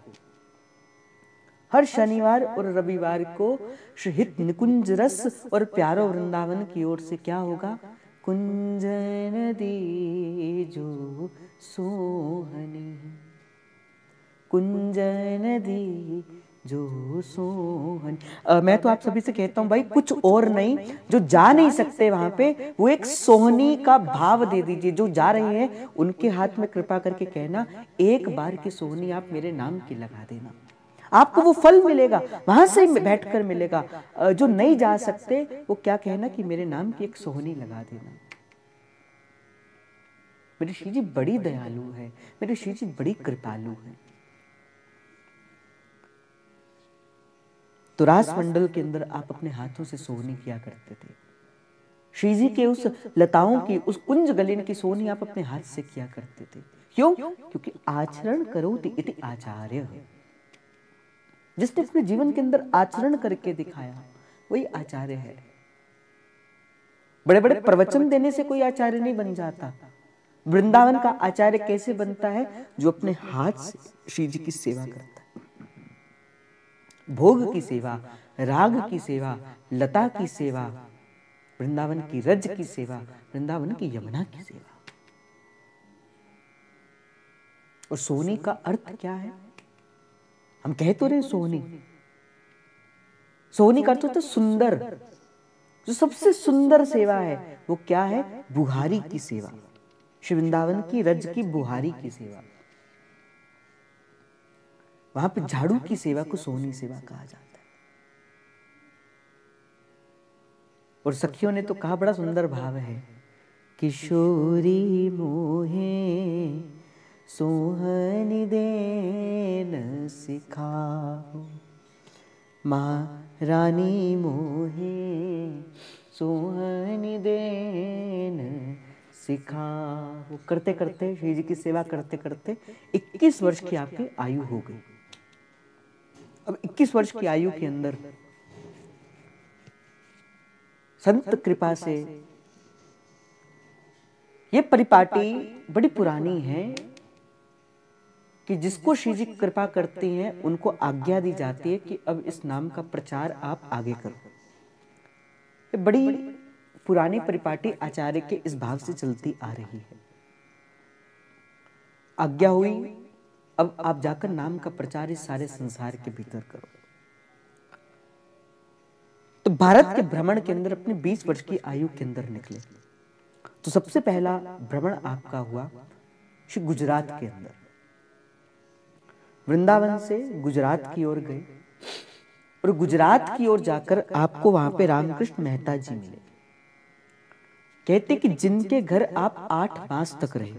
हर शनिवार और रविवार को हित निकुंज रस और प्यारो वृंदावन की ओर से क्या होगा, कुंजन दी जो सोहनी, कुंजन दी जो सोहन। मैं तो आप सभी से कहता हूं भाई कुछ और नहीं, जो जा नहीं सकते वहां पे वो एक सोहनी का भाव दे दीजिए। जो जा रहे हैं उनके हाथ में कृपा करके कहना एक बार की सोहनी आप मेरे नाम की लगा देना, आपको वो फल मिलेगा, वहां से बैठकर मिलेगा। जो नहीं जा सकते वो क्या कहना कि मेरे नाम की एक सोहनी लगा देना। मेरे श्री जी बड़ी दयालु है, मेरे श्री जी बड़ी कृपालु है। तो रास मंडल के अंदर आप अपने हाथों से सोहनी किया करते थे। श्री जी के उस लताओं की, उस कुंज गलिन की सोहनी आप अपने हाथ से किया करते थे। क्यों? क्योंकि आचरण करोति इति आचार्य, जिसने अपने जीवन के अंदर आचरण करके दिखाया वही आचार्य है। बड़े बड़े प्रवचन देने से कोई आचार्य नहीं बन जाता। वृंदावन का आचार्य कैसे बनता है? जो अपने हाथ से श्री जी की सेवा करता है, भोग की सेवा, राग की सेवा, लता की सेवा, वृंदावन की रज की सेवा, वृंदावन की यमुना की सेवा। और सोहनी का अर्थ क्या है? हम कह तो रहे सोहनी, सोहनी का अर्थ होता है सुंदर। जो सबसे सुंदर सेवा है वो क्या है? बुहारी की सेवा, श्री वृंदावन की रज की बुहारी की सेवा। वहां पे झाड़ू की सेवा को सोहनी सेवा कहा जाता है। और सखियों ने तो कहा, बड़ा सुंदर भाव है, किशोरी मोहे सोहनी देन सिखाओ, महारानी मोहे सोहनी देन सिखाओ। करते करते श्री जी की सेवा करते करते 21 वर्ष की आपकी आयु हो गई। अब 21 वर्ष की आयु के अंदर संत कृपा से ये परिपाटी बड़ी पुरानी है कि जिसको श्री जी कृपा करती हैं उनको आज्ञा दी जाती है कि अब इस नाम का प्रचार आप आगे करो। ये बड़ी पुरानी परिपाटी आचार्य के इस भाव से चलती आ रही है। आज्ञा हुई, अब आप जाकर नाम का प्रचार इस सारे संसार के भीतर करो। तो भारत के भ्रमण के अंदर अपने 20 वर्ष की आयु के अंदर निकले। तो सबसे पहला भ्रमण आपका हुआ श्री गुजरात के अंदर। वृंदावन से गुजरात की ओर गए और गुजरात की ओर जाकर आपको वहां पे रामकृष्ण मेहता जी मिले। कहते कि जिनके घर आप 8 मास तक रहे,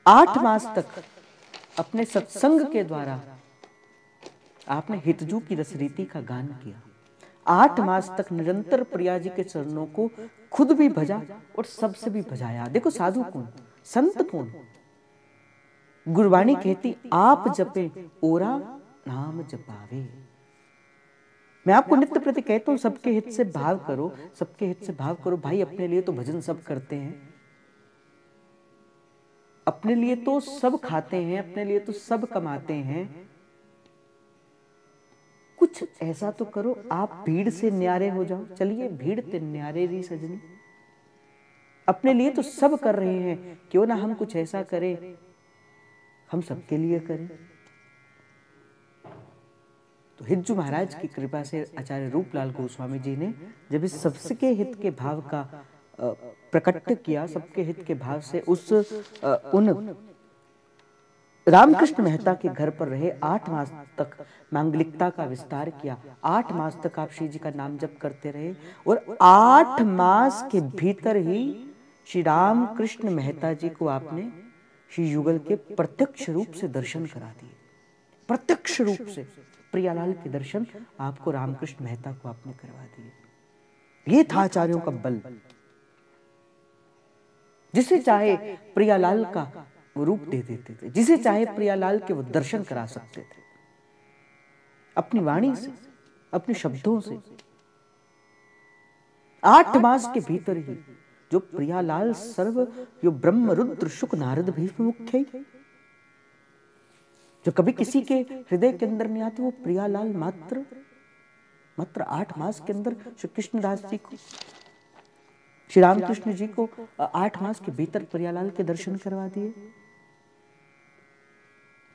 8 मास तक अपने सत्संग के द्वारा आपने हितजू की रसरीति का गान किया। 8 मास तक निरंतर प्रिया जी के चरणों को खुद भी भजा और सबसे भी भजाया। देखो साधु कौन, संत कौन? गुरबाणी कहती आप जपे ओरा नाम जपावे। मैं आपको नित्य प्रति कहता हूं सबके हित से भाव करो, सबके हित से भाव करो। भाई अपने लिए तो भजन सब करते हैं, अपने लिए तो सब खाते हैं, अपने लिए तो सब कमाते हैं। कुछ ऐसा तो करो, आप भीड़ से न्यारे हो जाओ। चलिए भीड़ ते न्यारे री सजनी, अपने लिए तो सब कर रहे हैं, क्यों ना हम कुछ ऐसा करें, हम सबके लिए करें। तो हितजू महाराज की कृपा से आचार्य रूपलाल गोस्वामी जी ने जब इस सबके हित के भाव का प्रकट किया, सबके हित के भाव से उन रामकृष्ण मेहता के घर पर रहे, 8 मास तक मांगलिकता का विस्तार किया। 8 मास तक आप श्री जी का नाम जप करते रहे और 8 मास के भीतर ही श्री रामकृष्ण मेहता जी को आपने श्री युगल के प्रत्यक्ष रूप से दर्शन करा दिए, प्रत्यक्ष रूप से। प्रियालाल के दर्शन आपको रामकृष्ण मेहता को आपने करवा दिए। ये था आचार्यों का बल। जिसे चाहे प्रियालाल का वो रूप दे देते थे, जिसे चाहे प्रियालाल के वो दर्शन करा सकते थे, अपनी वाणी से, अपने शब्दों से। 8 मास के भीतर ही जो प्रियालाल सर्व यो ब्रह्म रुद्र शुक नारद भीष्म मुख्य, जो कभी किसी के हृदय के अंदर नहीं आते, वो प्रियालाल मात्र 8 मास के अंदर श्री कृष्णदास जी को, श्री रामकृष्ण जी को 8 मास के भीतर प्रियालाल के दर्शन करवा दिए।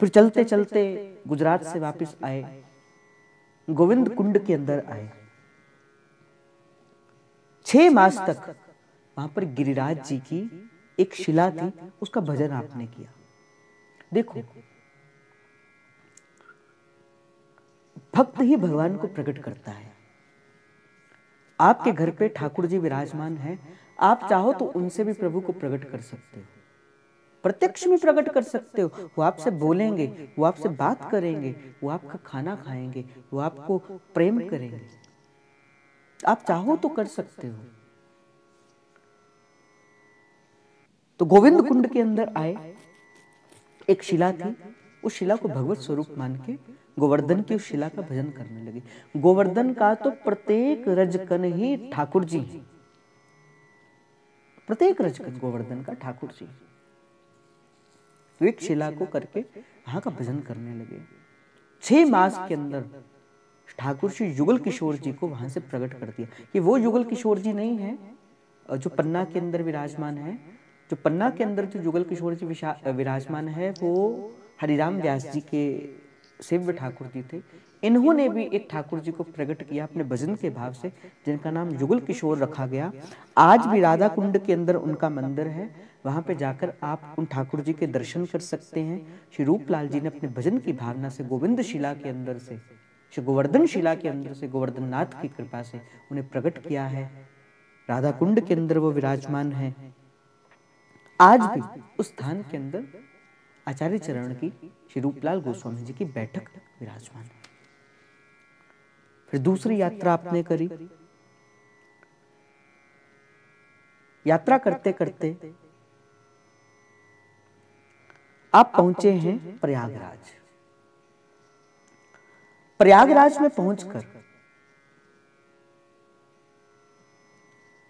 फिर चलते चलते गुजरात से वापस आए, गोविंद कुंड के अंदर आए। 6 मास तक वहां पर गिरिराज जी की एक शिला थी, उसका भजन आपने किया। देखो, भक्त ही भगवान को प्रकट करता है। आपके घर पे ठाकुर जी विराजमान है, आप चाहो तो उनसे भी प्रभु को प्रकट कर सकते हो, प्रत्यक्ष में प्रकट कर सकते हो। वो आपसे बोलेंगे, वो आपसे बात करेंगे, वो आपका खाना खाएंगे, वो आपको प्रेम करेंगे। आप चाहो तो कर सकते हो। तो गोविंद कुंड के अंदर आए, एक शिला थी, उस शिला को भगवत स्वरूप मान के गोवर्धन की उस शिला का भजन करने लगे। गोवर्धन का तो प्रत्येक रजकन ही ठाकुर जी है, प्रत्येक रजकन गोवर्धन का ठाकुर जी। तो एक शिला को करके वहां का भजन करने लगे। 6 मास के अंदर ठाकुर श्री युगल किशोर जी को वहां से प्रकट कर दिया। ये वो युगल किशोर जी नहीं है जो पन्ना के अंदर विराजमान है। जो पन्ना के अंदर जो युगल किशोर जी विराजमान है, वो हरिराम व्यास जी के सेव्य ठाकुर जी थे। इन्होंने भी एक ठाकुर जी को प्रकट किया अपने भजन के भाव से, जिनका नाम युगल किशोर रखा गया। आज भी राधा कुंड के अंदर उनका मंदिर है, वहां पे जाकर आप उन ठाकुर जी के दर्शन कर सकते हैं। श्री रूपलाल जी ने अपने भजन की भावना से गोविंद शिला के अंदर से, श्री गोवर्धन शिला के अंदर से, गोवर्धन नाथ की कृपा से उन्हें प्रकट किया है। राधा कुंड के अंदर वो विराजमान है। आज भी उस स्थान के अंदर आचार्य चरण की, श्री रूपलाल गोस्वामी जी की बैठक विराजमान है। फिर दूसरी यात्रा आपने करी। यात्रा करते करते आप पहुंचे हैं प्रयागराज। प्रयागराज में पहुंचकर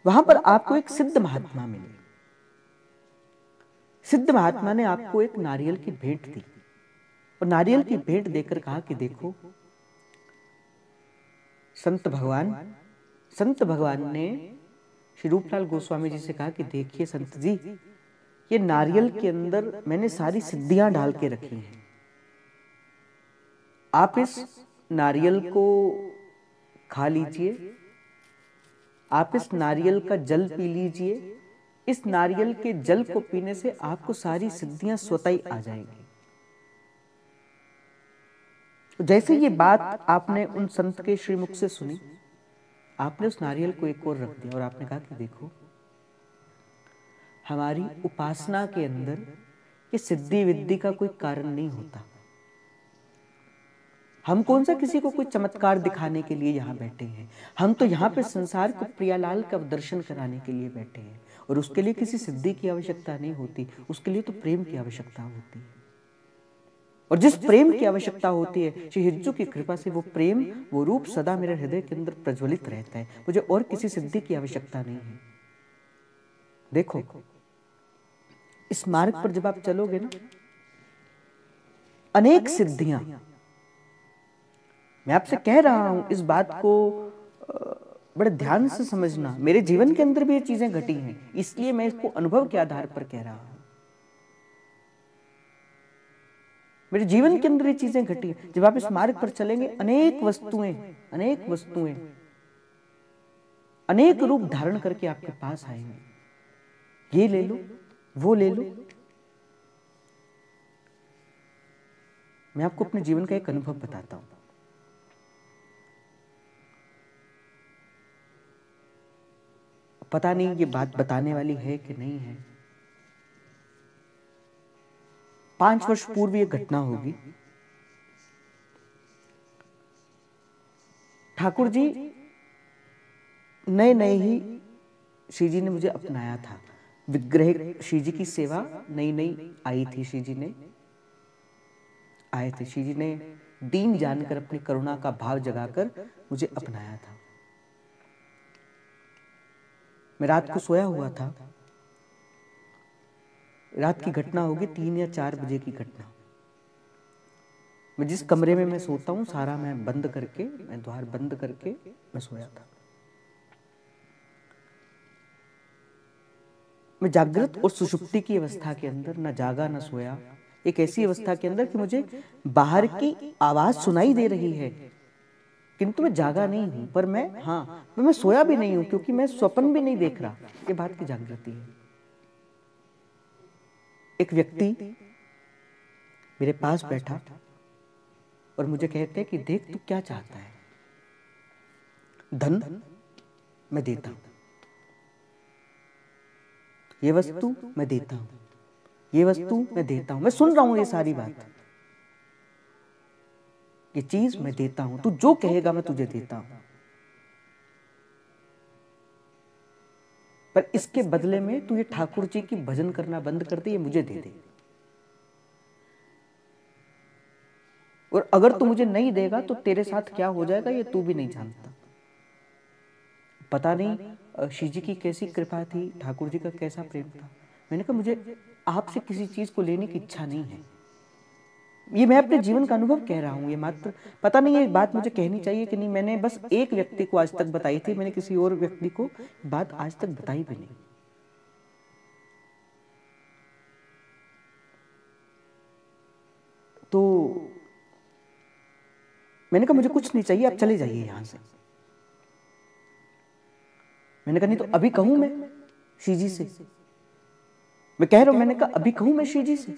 वहां पर आपको एक सिद्ध महात्मा मिले। सिद्ध महात्मा ने आपको एक नारियल की भेंट दी और नारियल की भेंट देकर कहा कि देखो, संत भगवान ने श्री रूपलाल गोस्वामी जी से कहा कि देखिए संत जी, ये नारियल के अंदर मैंने सारी सिद्धियां डाल के रखी हैं। आप इस नारियल को खा लीजिए, आप इस नारियल का जल पी लीजिए। इस नारियल के जल को पीने से आपको सारी सिद्धियां स्वतः ही आ जाएंगी। जैसे ये बात आपने उन संत के श्रीमुख से सुनी, आपने उस नारियल को एक और रख दिया और आपने कहा कि देखो, हमारी उपासना के अंदर ये सिद्धि विद्धि का कोई कारण नहीं होता। हम कौन सा किसी को कोई चमत्कार दिखाने के लिए यहाँ बैठे हैं। हम तो यहाँ पे संसार को प्रियालाल का दर्शन कराने के लिए बैठे हैं, और उसके लिए किसी सिद्धि की आवश्यकता नहीं होती, उसके लिए तो प्रेम की आवश्यकता होती है। और जिस प्रेम की आवश्यकता होती है, श्री हिज्जू की कृपा से वो प्रेम, वो रूप सदा मेरे हृदय के अंदर प्रज्वलित रहता है। मुझे और किसी सिद्धि की आवश्यकता नहीं है। देखो, इस मार्ग पर जब आप चलोगे ना, अनेक सिद्धियां, मैं आपसे कह रहा हूं, इस बात को बड़े ध्यान से समझना। मेरे जीवन के अंदर भी ये चीजें घटी हैं, इसलिए मैं इसको अनुभव के आधार पर कह रहा हूं। मेरे जीवन के अंदर ये चीजें घटी हैं। जब आप इस मार्ग पर चलेंगे, अनेक वस्तुएं अनेक रूप धारण करके आपके पास आएंगे। ये ले लो, वो ले लो। मैं आपको अपने जीवन का एक अनुभव बताता हूं। पता नहीं ये बात बताने वाली है कि नहीं है। 5 वर्ष पूर्व ये घटना होगी। ठाकुर जी नए नए ही श्री जी ने मुझे अपनाया था। विग्रह श्री जी की सेवा नई नई आई थी, श्री जी ने आए थे, श्री जी ने दीन जानकर अपनी करुणा का भाव जगाकर मुझे अपनाया था। मैं रात को सोया हुआ था, रात की घटना होगी 3 या 4 बजे की घटना। मैं जिस कमरे में मैं सोता हूँ सारा मैं बंद करके, मैं द्वार बंद करके मैं सोया था। मैं जागृत और सुषुप्ति की अवस्था के अंदर, न जागा न सोया, एक ऐसी अवस्था के अंदर कि मुझे बाहर की आवाज सुनाई दे रही है, किंतु मैं जागा नहीं हूं। पर मैं सोया भी नहीं हूं, क्योंकि मैं स्वप्न भी नहीं देख रहा। ये बात की जागृति है। एक व्यक्ति मेरे पास बैठा और मुझे कहते हैं कि देख तू क्या चाहता है, धन मैं देता हूं, ये वस्तु मैं देता हूं, ये वस्तु मैं देता हूं। मैं सुन रहा हूं ये सारी बात, ये चीज मैं देता हूं, तू जो कहेगा मैं तुझे देता हूं, पर इसके बदले में तू ये ठाकुर जी की भजन करना बंद कर दे, ये मुझे दे दे। और अगर तू मुझे नहीं देगा तो तेरे साथ क्या हो जाएगा ये तू भी नहीं जानता। पता नहीं श्री जी की कैसी कृपा थी, ठाकुर जी का कैसा प्रेम था। मैंने कहा मुझे आपसे किसी चीज को लेने की इच्छा नहीं है। ये मैं अपने जीवन का अनुभव कह रहा हूँ, ये मात्र पता नहीं ये बात मुझे कहनी चाहिए कि नहीं। मैंने बस एक व्यक्ति को आज तक बताई थी, मैंने किसी और व्यक्ति को बात आज तक बताई भी नहीं। तो मैंने कहा मुझे कुछ नहीं चाहिए, आप चले जाइए यहां से। मैंने कहा नहीं तो अभी कहूं मैं श्री जी से, मैं कह रहा हूं, मैंने कहा अभी कहूं मैं श्री जी से।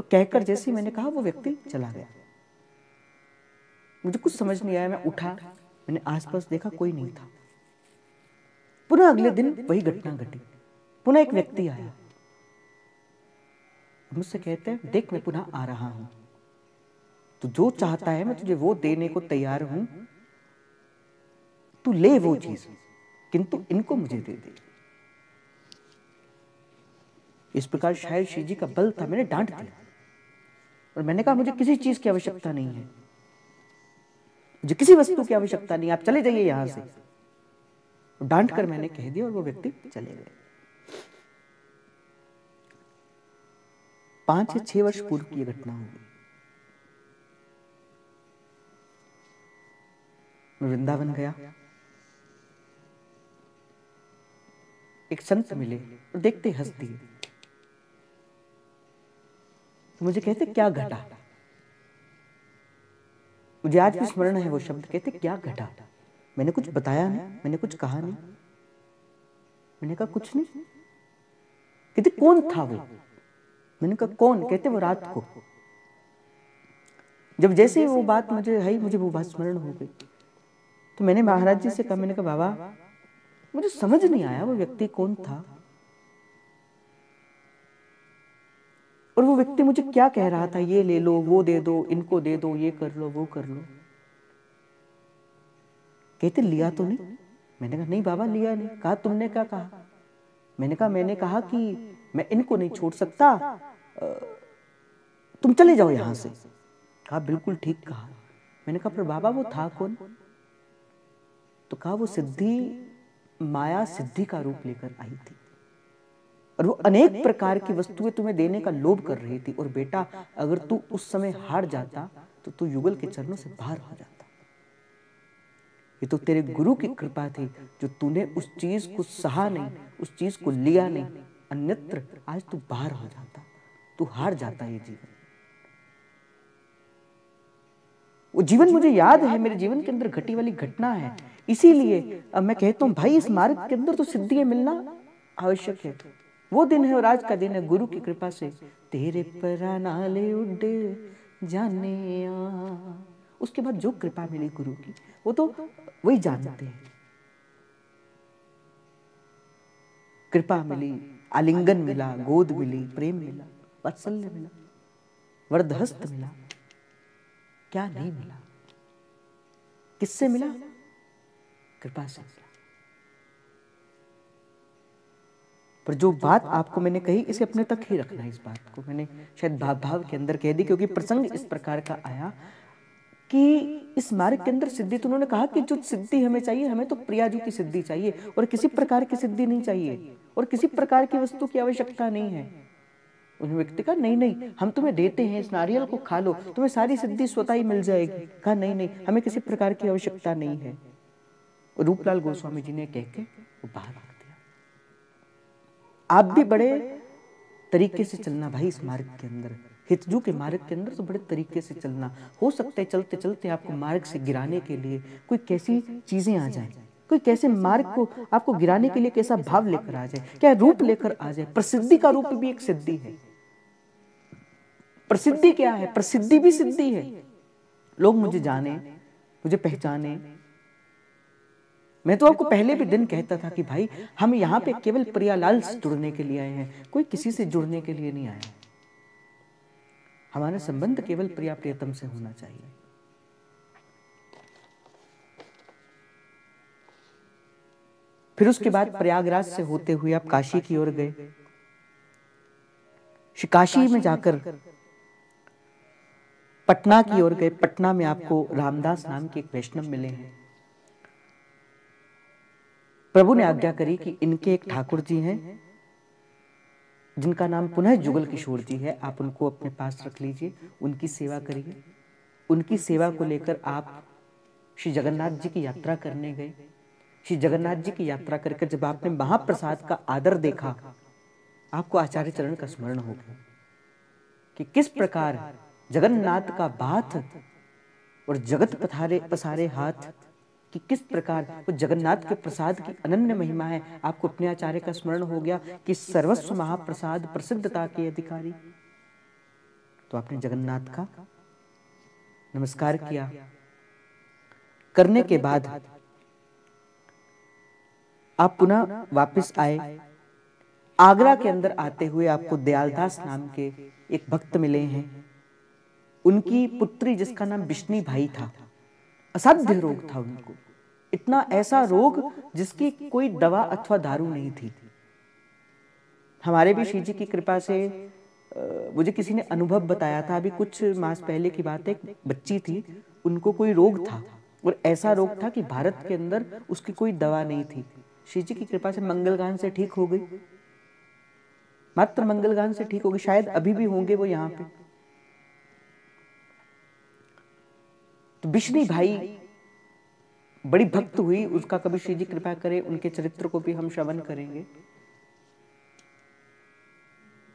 कहकर जैसे मैंने कहा वो व्यक्ति चला गया। मुझे कुछ समझ नहीं आया। मैं उठा, मैंने आसपास देखा, कोई नहीं था। पुनः अगले दिन वही घटना घटी। पुनः एक व्यक्ति आया, मुझसे कहते हैं देख मैं पुनः आ रहा हूं, तू जो चाहता है मैं तुझे वो देने को तैयार हूं, तू ले वो चीज, किंतु इनको मुझे दे दे। इस प्रकार शायद श्री जी का बल था। मैंने डांट दिया और मैंने कहा मुझे किसी चीज की आवश्यकता नहीं है, मुझे किसी वस्तु की आवश्यकता नहीं, आप चले जाइए यहां से। डांट कर मैंने कह दिया और वो व्यक्ति चले गए। 5 या 6 वर्ष पूर्व की घटना होगी। मैं वृंदावन गया, एक संत मिले और देखते हंस दिए। तो मुझे कहते क्या घटा, मुझे आज भी स्मरण है वो शब्द। कहते क्या घटा, मैंने कुछ बताया नहीं, मैंने कुछ कहा नहीं। मैंने कहा कुछ नहीं। कहते कौन था वो, मैंने कहा कौन। कहते वो रात को, जब जैसे ही वो बात मुझे वो बात स्मरण हो गई, तो मैंने महाराज जी से कहा, मैंने कहा बाबा मुझे समझ नहीं आया वो व्यक्ति कौन था और वो व्यक्ति मुझे क्या कह रहा था, ये ले लो, वो दे दो, इनको दे दो, ये कर लो, वो कर लो। कहते लिया तो नहीं। मैंने कहा नहीं बाबा लिया नहीं। कहा तुमने क्या कहा। मैंने कहा कि मैं इनको नहीं छोड़ सकता, तुम चले जाओ यहां से। कहा बिल्कुल ठीक कहा। मैंने कहा पर बाबा वो था कौन। तो कहा वो सिद्धि, माया सिद्धि का रूप लेकर आई थी और वो अनेक प्रकार की वस्तुएं तुम्हें देने का लोभ कर रही थी। और बेटा अगर तू उस समय हार जाता तो तू युगल के चरणों से बाहर हो जाता। ये तो तेरे गुरु की कृपा थी जो तूने उस चीज को सहा नहीं, उस चीज को लिया नहीं, अन्यत्र आज तू बाहर हो जाता, तू हार जाता। ये जीवन, वो जीवन मुझे याद है, मेरे जीवन के अंदर घटी वाली घटना है। इसीलिए अब मैं कहता हूं भाई इस मार्ग के अंदर तो सिद्धियां मिलना आवश्यक है। वो दिन है और आज का दिन है गुरु की कृपा से। तेरे परानाले उड्डे जाने आ। उसके बाद जो कृपा मिली गुरु की वो तो वही जानते हैं। कृपा मिली, आलिंगन मिला, गोद मिली, प्रेम मिला, वात्सल्य मिला, वरदहस्त मिला, क्या नहीं मिला। किससे मिला? कृपा से मिला। पर जो बात आपको मैंने कही, इसे अपने तक ही रखना है। इस बात को मैंने शायद भाव भाव के अंदर कह दी, क्योंकि प्रसंग इस प्रकार का आया कि इस मार्ग के अंदर सिद्धि, तो उन्होंने कहा कि जो सिद्धि हमें चाहिए, हमें तो प्रियाजू की सिद्धि चाहिए, और किसी प्रकार की सिद्धि नहीं चाहिए, और किसी प्रकार की वस्तु की आवश्यकता नहीं है। उन व्यक्ति कहा नहीं नहीं, हम तुम्हें देते हैं, इस नारियल को खा लो, तुम्हें सारी सिद्धि स्वतः ही मिल जाएगी। कहा नहीं नहीं, हमें किसी प्रकार की आवश्यकता नहीं है। रूपलाल गोस्वामी जी ने कह के वो बाहर रख दिया। आप भी बड़े तरीके से चलना भाई इस मार्ग के अंदर, हितजू के मार्ग के अंदर तो बड़े तरीके से चलना। हो सकता है चलते चलते आपको मार्ग से गिराने के लिए कोई कैसी चीजें आ जाए, कोई कैसे मार्ग को आपको गिराने के लिए कैसा भाव लेकर आ जाए, क्या रूप लेकर आ जाए। प्रसिद्धि का रूप भी एक सिद्धि है। प्रसिद्धि क्या है? प्रसिद्धि भी सिद्धि है। लोग मुझे जाने, मुझे पहचाने। मैं तो आपको पहले भी दिन कहता था कि भाई हम यहाँ पे केवल प्रियालाल से जुड़ने के लिए आए हैं, कोई किसी से जुड़ने के लिए नहीं आया। हमारा संबंध केवल प्रिया प्रियतम से होना चाहिए। फिर उसके बाद प्रयागराज से होते हुए आप काशी की ओर गए। काशी में जाकर पटना की ओर गए। पटना में आपको रामदास नाम के एक वैष्णव मिले हैं। प्रभु ने आज्ञा करी कि इनके एक ठाकुर जी हैं जिनका नाम पुनः जुगल किशोर जी है, आप उनको अपने पास रख लीजिए, उनकी सेवा करिए। उनकी सेवा को लेकर आप श्री जगन्नाथ जी की यात्रा करने गए। श्री जगन्नाथ जी की यात्रा करके जब आपने महाप्रसाद का आदर देखा, आपको आचार्य चरण का स्मरण हो गया कि किस प्रकार जगन्नाथ का बात और जगत पसारे हाथ, कि किस प्रकार वो जगन्नाथ के प्रसाद की अनन्य महिमा है। आपको अपने आचार्य का स्मरण हो गया कि सर्वस्व महाप्रसाद प्रसिद्धता के अधिकारी। तो आपने जगन्नाथ का नमस्कार किया। करने के बाद आप पुनः वापस आए। आगरा के अंदर आते हुए आपको दयालदास नाम के एक भक्त मिले हैं। उनकी पुत्री जिसका नाम बिश्नी भाई था, असाध्य रोग था उनको, इतना ऐसा रोग जिसकी कोई दवा अथवा दारू नहीं थी। हमारे भी श्री जी की कृपा से मुझे किसी ने अनुभव बताया था, अभी कुछ मास पहले की बात है, एक बच्ची थी, उनको कोई रोग था, और ऐसा रोग था कि भारत के अंदर उसकी कोई दवा नहीं थी। श्री जी की कृपा से मंगलगान से ठीक हो गई, मात्र मंगलगान से ठीक हो गई। शायद अभी भी होंगे वो यहाँ पे। तो बिश्नी भाई बड़ी भक्त हुई, उसका कभी श्री जी कृपा करे उनके चरित्र को भी हम श्रवण करेंगे।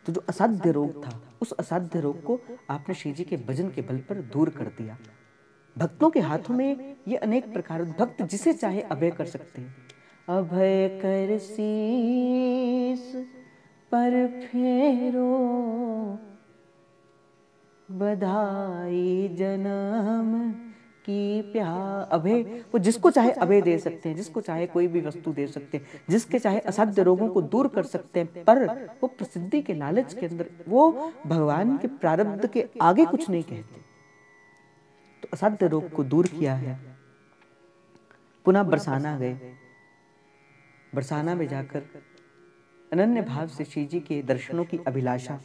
तो जो असाध्य रोग था, उस असाध्य रोग को आपने श्री जी के भजन के बल पर दूर कर दिया। भक्तों के हाथों में ये अनेक प्रकार, भक्त जिसे चाहे अभय कर सकते हैं। अभय कर शीस पर फेरो, बधाई जन्म की प्यार। अभय वो जिसको चाहे अभय दे सकते हैं, जिसको चाहे कोई भी वस्तु दे सकते हैं, जिसके चाहे असाध्य रोगों को दूर कर सकते हैं। पर वो प्रसिद्धि के लालच के अंदर वो भगवान के प्रारब्ध के आगे कुछ नहीं कहते। तो असाध्य रोग को दूर किया है। पुनः बरसाना गए। बरसाना में जाकर अनन्य भाव से श्री जी के दर्शनों की अभिलाषा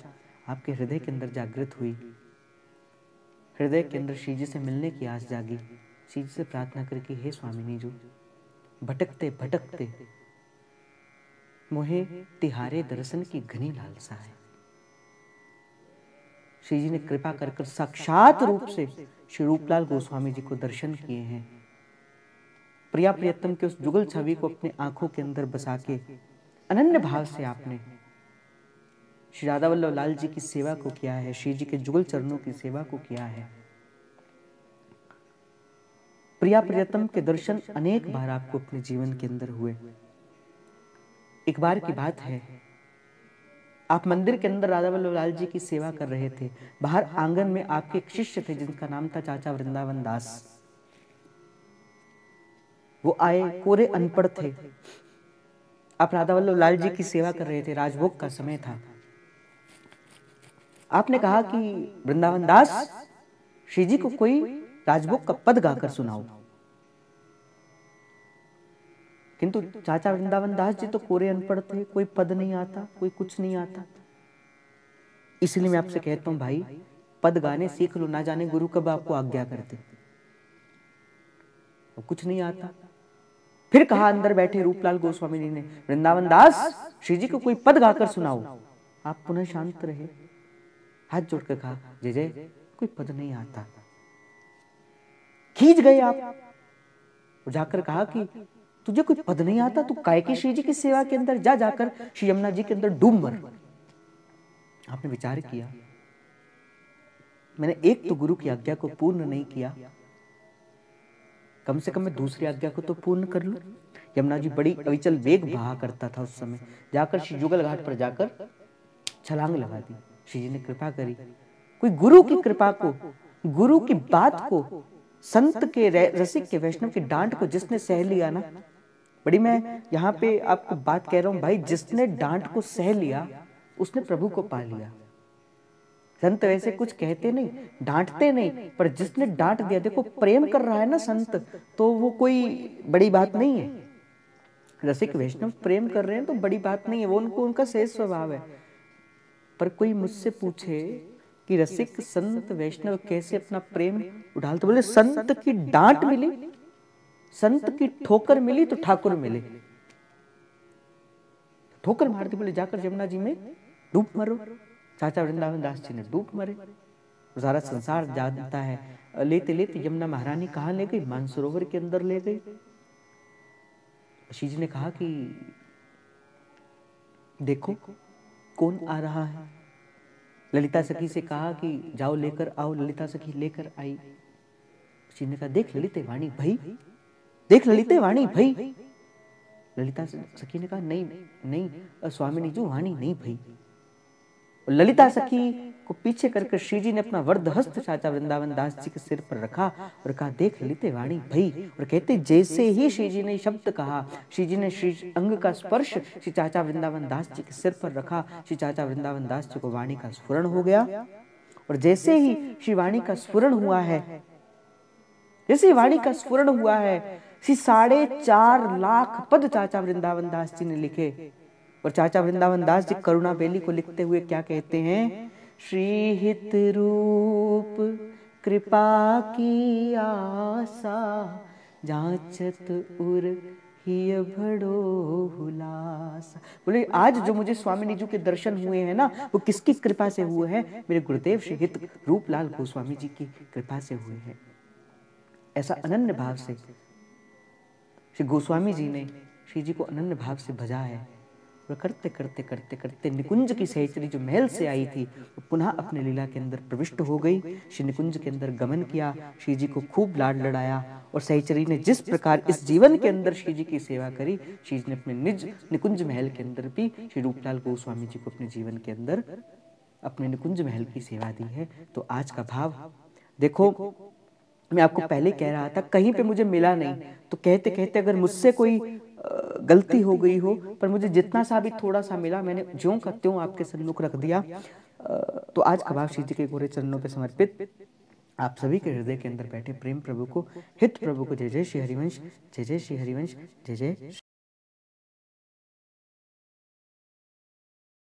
आपके हृदय के अंदर जागृत हुई। हृदय के अंदर श्री जी से मिलने की आस जागी। श्री जी से प्रार्थना करके, हे स्वामिनी जी, भटकते भटकते मोहे तिहारे दर्शन की घनी लालसा है। श्री जी ने कृपा कर साक्षात रूप से श्री रूपलाल गोस्वामी जी को दर्शन किए हैं। प्रिया प्रियतम के उस जुगल छवि को अपने आंखों के अंदर बसा के अनन्य भाव से आपने श्री राधा वल्लभ लाल जी की सेवा को किया है, श्री जी के जुगल चरणों की सेवा को किया है। प्रिया प्रियतम के दर्शन अनेक बार आपको अपने जीवन के अंदर हुए। एक बार की बात है, आप मंदिर के अंदर राधा वल्लभ लाल जी की सेवा कर रहे थे। बाहर आंगन में आपके एक शिष्य थे जिनका नाम था चाचा वृंदावन दास। वो आए, कोरे अनपढ़ थे। आप राधा वल्लभ लाल जी की सेवा कर रहे थे, राजभोग का समय था। आपने कहा कि वृंदावन दास, श्री जी को कोई राजभोग का पद गाकर सुनाओ। किंतु चाचा वृंदावन दास जी तो कोरे अनपढ़ थे, कोई पद नहीं आता, कोई कुछ नहीं आता। इसलिए मैं आपसे कहता हूं भाई, पद गाने सीख लो, ना जाने गुरु कब आपको आज्ञा करते, कुछ नहीं आता। फिर कहा अंदर बैठे रूपलाल गोस्वामी जी ने, वृंदावन दास श्री जी को कोई पद गाकर सुनाओ। आप पुनः शांत रहे, हाथ जोड़कर कहा, जय जय कोई पद नहीं आता। खींच गए आप, जाकर कहा कि तुझे कोई पद नहीं आता, तू काय की श्री जी की सेवा के अंदर जा, जाकर श्री यमुना जी के अंदर डूब मर। आपने विचार किया, मैंने एक तो गुरु की आज्ञा को पूर्ण नहीं किया, कम से कम मैं दूसरी आज्ञा को तो पूर्ण कर लूं। यमुना जी बड़ी अविचल वेग बहा करता था उस समय, जाकर श्री जुगल घाट पर जाकर छलांग लगा दी। श्री जी ने कृपा करी, कोई गुरु की कृपा को, गुरु की बात को, संत के रसिक के वैष्णव की डांट को जिसने सह लिया ना, बड़ी मैं यहाँ पे आपको बात कह रहा हूं भाई, जिसने डांट को सह लिया उसने प्रभु को पा लिया। संत वैसे कुछ कहते नहीं, डांटते नहीं, पर जिसने डांट दिया, देखो प्रेम कर रहा है ना संत, तो वो कोई बड़ी बात नहीं है। रसिक वैष्णव प्रेम कर रहे हैं तो बड़ी बात नहीं है, वो उनका सहज स्वभाव है। पर कोई मुझसे पूछे कि रसिक संत वैष्णव कैसे अपना प्रेम उड़ालते, तो बोले संत की डांट मिली, संत की ठोकर मिली तो ठाकुर मिले। ठोकर मार दी, बोले जाकर यमुना जी में डूब मरो। चाचा वृंदावन दास जी ने डूब मरे। सारा संसार जानता है, लेते लेते यमुना महारानी कहाँ ले गई, मानसरोवर के अंदर ले गई। श्री जी ने कहा कि देखो कौन आ रहा है। ललिता सखी से कहा कि जाओ लेकर आओ। ललिता सखी लेकर आई। श्री ने कहा देख ललिते वाणी भई, देख ललिते वाणी भई। ललिता सखी ने कहा नहीं नहीं स्वामिनी जो वाणी नहीं भई। ललिता सखी को पीछे करके श्री जी ने अपना वरद हस्त चाचा वृंदावन दास जी के सिर पर रखा और कहा देख ललिते वाणी भई। और कहते जैसे ही श्री जी ने शब्द कहा, श्री जी ने श्री अंग का स्पर्श श्री चाचा वृंदावन दास जी के सिर पर रखा। श्री चाचा वृंदावन दास जी को वाणी का स्फुरण हो गया। और जैसे ही श्री वाणी का स्फुरण हुआ है, जैसे वाणी का स्फुरण हुआ है, 4.5 लाख पद चाचा वृंदावन दास जी ने लिखे। और चाचा वृंदावन दास जी करुणा बेली को लिखते हुए क्या कहते हैं, श्री हित रूप कृपा की आशा, जांचत उर हिय भड़ो हुलासा। बोले आज जो मुझे स्वामी निजू के दर्शन हुए हैं ना, वो किसकी कृपा से हुए हैं, मेरे गुरुदेव श्री हित रूपलाल गोस्वामी जी की कृपा से हुए हैं। ऐसा अनन्य भाव से श्री गोस्वामी जी ने श्री जी को अनन्य भाव से भजा है। और करते करते करते करते निकुंज की सहचरी जो महल से आई थी, वो पुनः अपने लीला के अंदर प्रविष्ट हो गई। श्री निकुंज के अंदर गमन किया, श्री जी को खूब लाड लड़ाया। और सहचरी ने जिस प्रकार इस जीवन के अंदर श्री जी की सेवा करी, श्री जी ने अपने निज निकुंज महल के अंदर भी श्री रूपलाल गोस्वामी जी को अपने जीवन के अंदर अपने निकुंज महल की सेवा दी है। तो आज का भाव देखो, मैं आपको पहले कह रहा था कहीं पे मुझे मिला नहीं, तो कहते कहते अगर मुझसे कोई गलती हो गई हो, पर मुझे जितना सा भी थोड़ा सा मिला, मैंने ज्यों का त्यों आपके सन्मुख रख दिया। तो आज का भाव श्री जी के गोरे चरणों पे समर्पित आप सभी के हृदय के अंदर बैठे प्रेम प्रभु को, हित प्रभु को। जय जय श्री हरिवंश, जय जय श्री हरिवंश, जय जय।